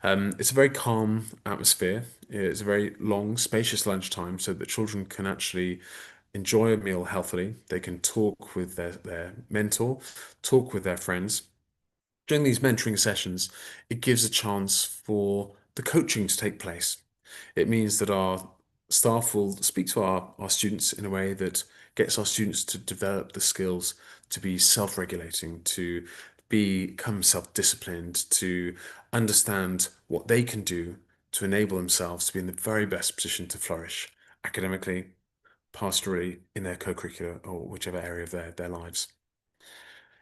it's a very calm atmosphere. It's a very long, spacious lunchtime so that children can actually enjoy a meal healthily. They can talk with their mentor, talk with their friends. During these mentoring sessions, it gives a chance for the coaching to take place. It means that our staff will speak to our students in a way that gets our students to develop the skills to be self-regulating, to become self-disciplined, to understand what they can do to enable themselves to be in the very best position to flourish academically, pastorally, in their co-curricular or whichever area of their lives.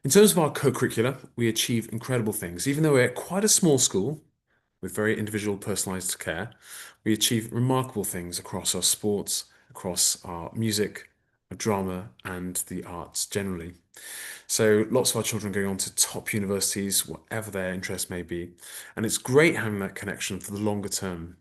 In terms of our co-curricular, we achieve incredible things. Even though we're quite a small school with very individual personalized care, we achieve remarkable things across our sports, across our music, our drama, and the arts generally. So lots of our children going on to top universities, whatever their interest may be. And it's great having that connection for the longer term.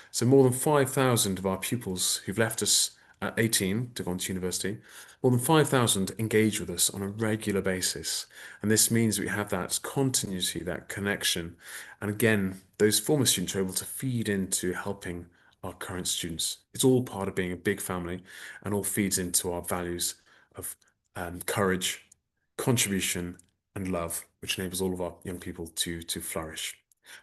So more than 5,000 of our pupils who've left us at 18 to go on to university, more than 5,000 engage with us on a regular basis. And this means we have that continuity, that connection. And again, those former students are able to feed into helping our current students. It's all part of being a big family and all feeds into our values of courage, contribution, and love, which enables all of our young people to flourish.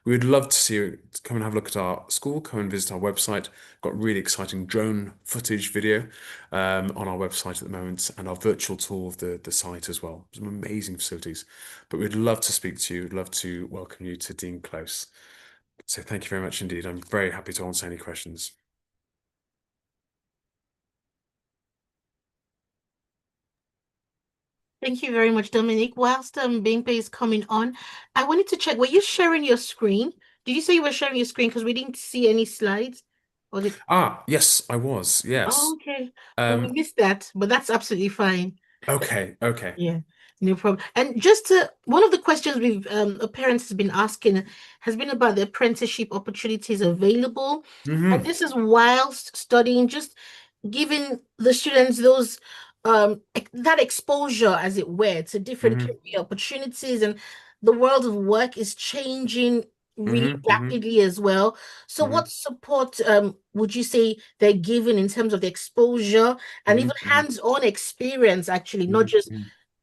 We would love to see you come and have a look at our school, come and visit our website. Got really exciting drone footage video on our website at the moment, and our virtual tour of the site as well. Some amazing facilities. But we'd love to speak to you, we'd love to welcome you to Dean Close. So thank you very much indeed. I'm very happy to answer any questions. Thank you very much, Dominic. Whilst Bingpe is coming on, I wanted to check, were you sharing your screen? Did you say you were sharing your screen? Because we didn't see any slides. Was it? Yes, I was. Yes. Oh, okay. Well, we missed that, but that's absolutely fine. Okay. Yeah, no problem. And just one of the questions we've parents has been asking has been about the apprenticeship opportunities available. And this is whilst studying, just giving the students those that exposure, as it were, to different career opportunities, and the world of work is changing really rapidly as well. So what support would you say they're given in terms of the exposure and even hands-on experience, actually, not just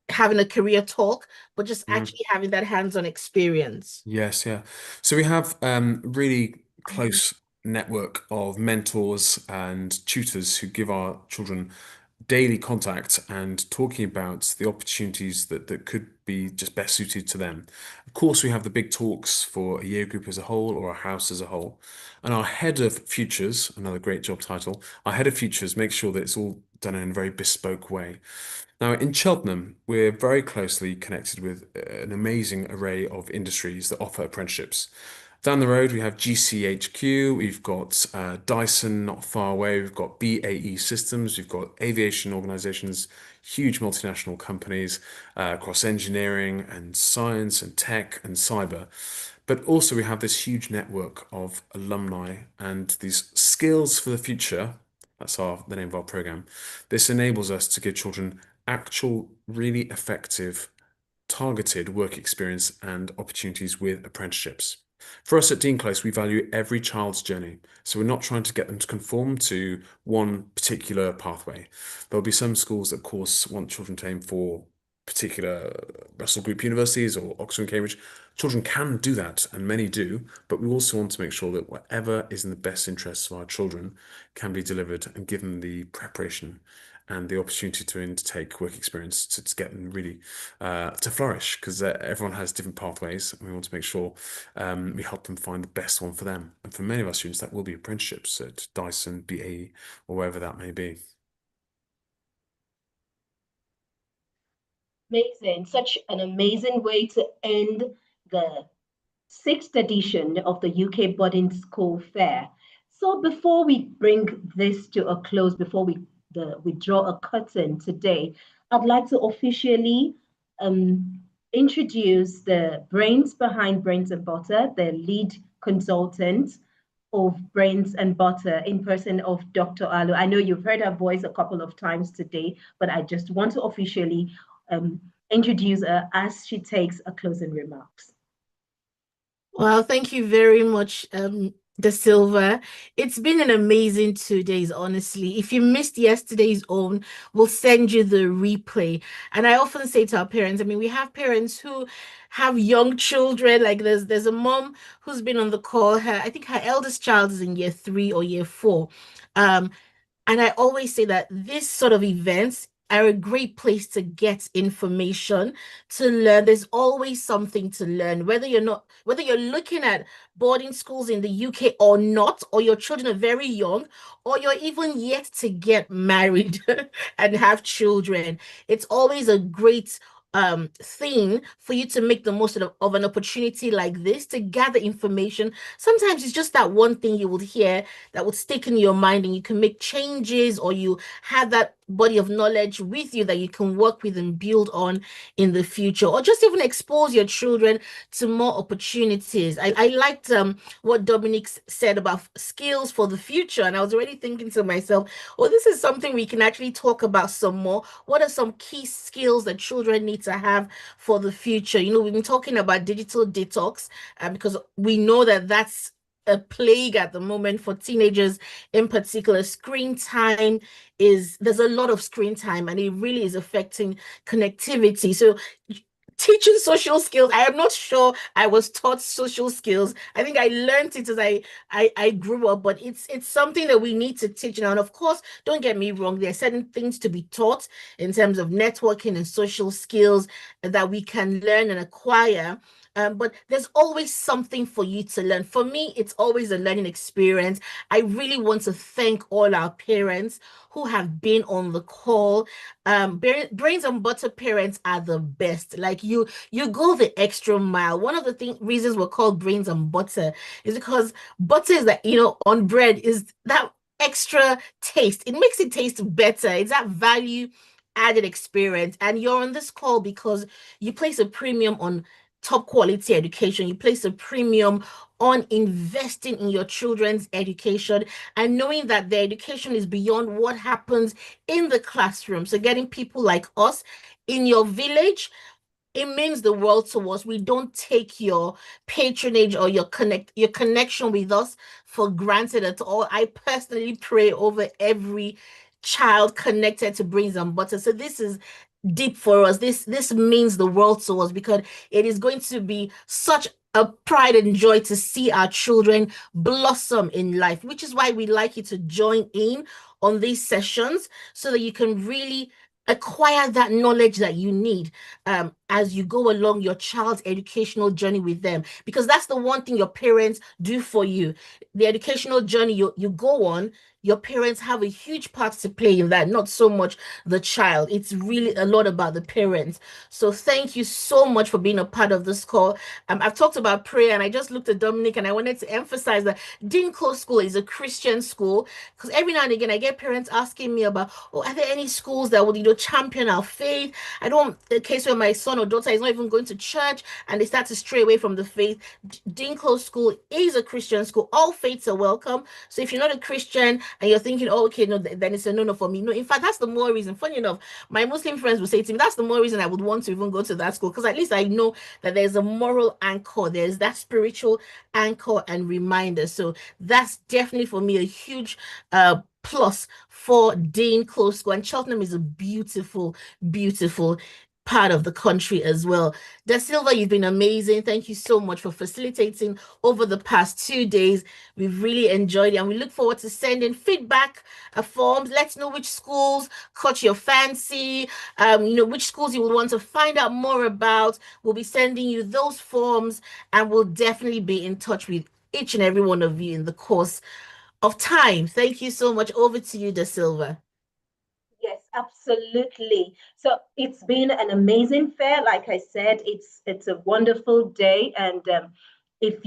having a career talk, but just actually having that hands-on experience? Yes, yeah. So we have really close network of mentors and tutors who give our children daily contact and talking about the opportunities that could be just best suited to them. Of course, we have the big talks for a year group as a whole or a house as a whole. And our head of futures, another great job title, our head of futures makes sure that it's all done in a very bespoke way. Now, in Cheltenham, we're very closely connected with an amazing array of industries that offer apprenticeships. Down the road, we have GCHQ, we've got Dyson not far away, we've got BAE Systems, we've got aviation organizations, huge multinational companies across engineering and science and tech and cyber. But also we have this huge network of alumni and these skills for the future. That's the name of our program. This enables us to give children actual, really effective, targeted work experience and opportunities with apprenticeships. For us at Dean Close, we value every child's journey. So we're not trying to get them to conform to one particular pathway. There'll be some schools that, of course, want children to aim for particular Russell Group universities or Oxford and Cambridge. Children can do that, and many do, but we also want to make sure that whatever is in the best interests of our children can be delivered and given the preparation and the opportunity to undertake work experience to get them really to flourish, because everyone has different pathways, and we want to make sure we help them find the best one for them. And for many of our students, that will be apprenticeships at Dyson, BAE, or wherever that may be. Amazing. Such an amazing way to end the 6th edition of the UK Boarding School Fair. So before we bring this to a close, before we draw a curtain today, I'd like to officially introduce the brains behind Brains and Butter, the lead consultant of Brains and Butter, in person of Dr. Alu. I know you've heard her voice a couple of times today, but I just want to officially introduce her as she takes a closing remarks. Well, thank you very much, De Silva. It's been an amazing 2 days, honestly. If you missed yesterday's own, we'll send you the replay. And I often say to our parents, I mean, we have parents who have young children. Like there's a mom who's been on the call. I think her eldest child is in year 3 or year 4. And I always say that this sort of events are a great place to get information, to learn. There's always something to learn, whether you're looking at boarding schools in the UK or not, or your children are very young, or you're even yet to get married and have children. It's always a great thing for you to make the most of an opportunity like this to gather information. Sometimes it's just that one thing you would hear that would stick in your mind, and you can make changes, or you have that body of knowledge with you that you can work with and build on in the future, or just even expose your children to more opportunities. I liked what Dominic said about skills for the future, and I was already thinking to myself, well, this is something we can actually talk about some more. What are some key skills that children need to have for the future? You know, we've been talking about digital detox because we know that that's a plague at the moment for teenagers in particular. Screen time there's a lot of screen time, and it really is affecting connectivity. So teaching social skills. I am not sure I was taught social skills. I think I learned it as I grew up, but it's something that we need to teach now. And of course, don't get me wrong, there are certain things to be taught in terms of networking and social skills that we can learn and acquire. But there's always something for you to learn. For me, it's always a learning experience. I really want to thank all our parents who have been on the call. Brains and butter parents are the best. Like you go the extra mile. One of the reasons we're called brains and butter is because butter is that, on bread is that extra taste. It makes it taste better. It's that value added experience. And you're on this call because you place a premium on top quality education. You place a premium on investing in your children's education and knowing that their education is beyond what happens in the classroom. So getting people like us in your village, it means the world to us. We don't take your patronage or your connection with us for granted at all. I personally pray over every child connected to Brains and Butter. So this is deep for us. This means the world to us because it is going to be such a pride and joy to see our children blossom in life, which is why we like you to join in on these sessions so that you can really acquire that knowledge that you need as you go along your child's educational journey with them, because that's the one thing your parents do for you. The educational journey you go on, your parents have a huge part to play in that, not so much the child. It's really a lot about the parents. So thank you so much for being a part of this call. I've talked about prayer, and I just looked at Dominic, and I wanted to emphasize that Dean Close School is a Christian school, because every now and again I get parents asking me about, are there any schools that would champion our faith? I don't the case where my son or daughter is not even going to church and they start to stray away from the faith. Dean Close School is a Christian school. All faiths are welcome. So if you're not a Christian and you're thinking, okay, no, then it's a no for me. No, in fact, that's the more reason. Funny enough, my Muslim friends will say to me, that's the more reason I would want to even go to that school, because at least I know that there's a moral anchor, there's that spiritual anchor and reminder. So that's definitely for me a huge plus for Dean Close School. And Cheltenham is a beautiful, beautiful part of the country as well. Da Silva, you've been amazing. Thank you so much for facilitating over the past 2 days. We've really enjoyed it, and we look forward to sending feedback forms. Let's know which schools caught your fancy, which schools you will want to find out more about. We'll be sending you those forms, and we'll definitely be in touch with each and every one of you in the course of time. Thank you so much. Over to you, Da Silva. Yes, absolutely. So it's been an amazing fair. Like I said, it's a wonderful day. And if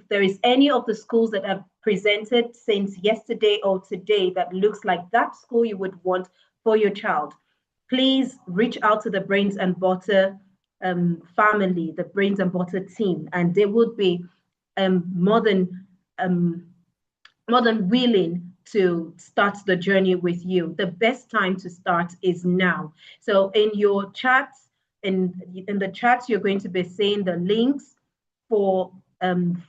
there is any of the schools that have presented since yesterday or today that looks like that school you would want for your child, please reach out to the Brains and Butter family, the Brains and Butter team, and they would be more than willing to start the journey with you. The best time to start is now. So in your chats, in the chats, you're going to be seeing the links for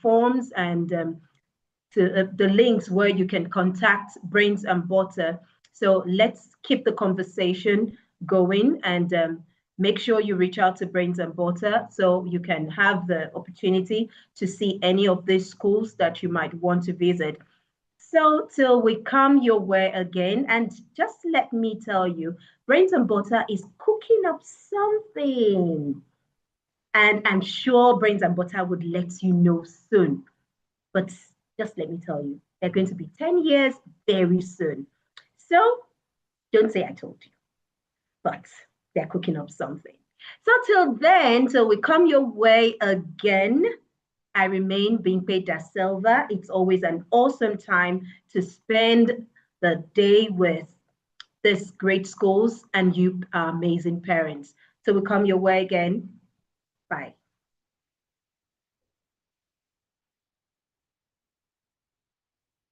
forms and to the links where you can contact Brains and Butter. So let's keep the conversation going, and make sure you reach out to Brains and Butter so you can have the opportunity to see any of these schools that you might want to visit. So till we come your way again, and just let me tell you, Brains and Butter is cooking up something. And I'm sure Brains and Butter would let you know soon. But just let me tell you, they're going to be 10 years very soon. So don't say I told you, but they're cooking up something. So till then, till we come your way again, I remain Bimpe Da Silva. It's always an awesome time to spend the day with these great schools and you amazing parents. So we come your way again. Bye.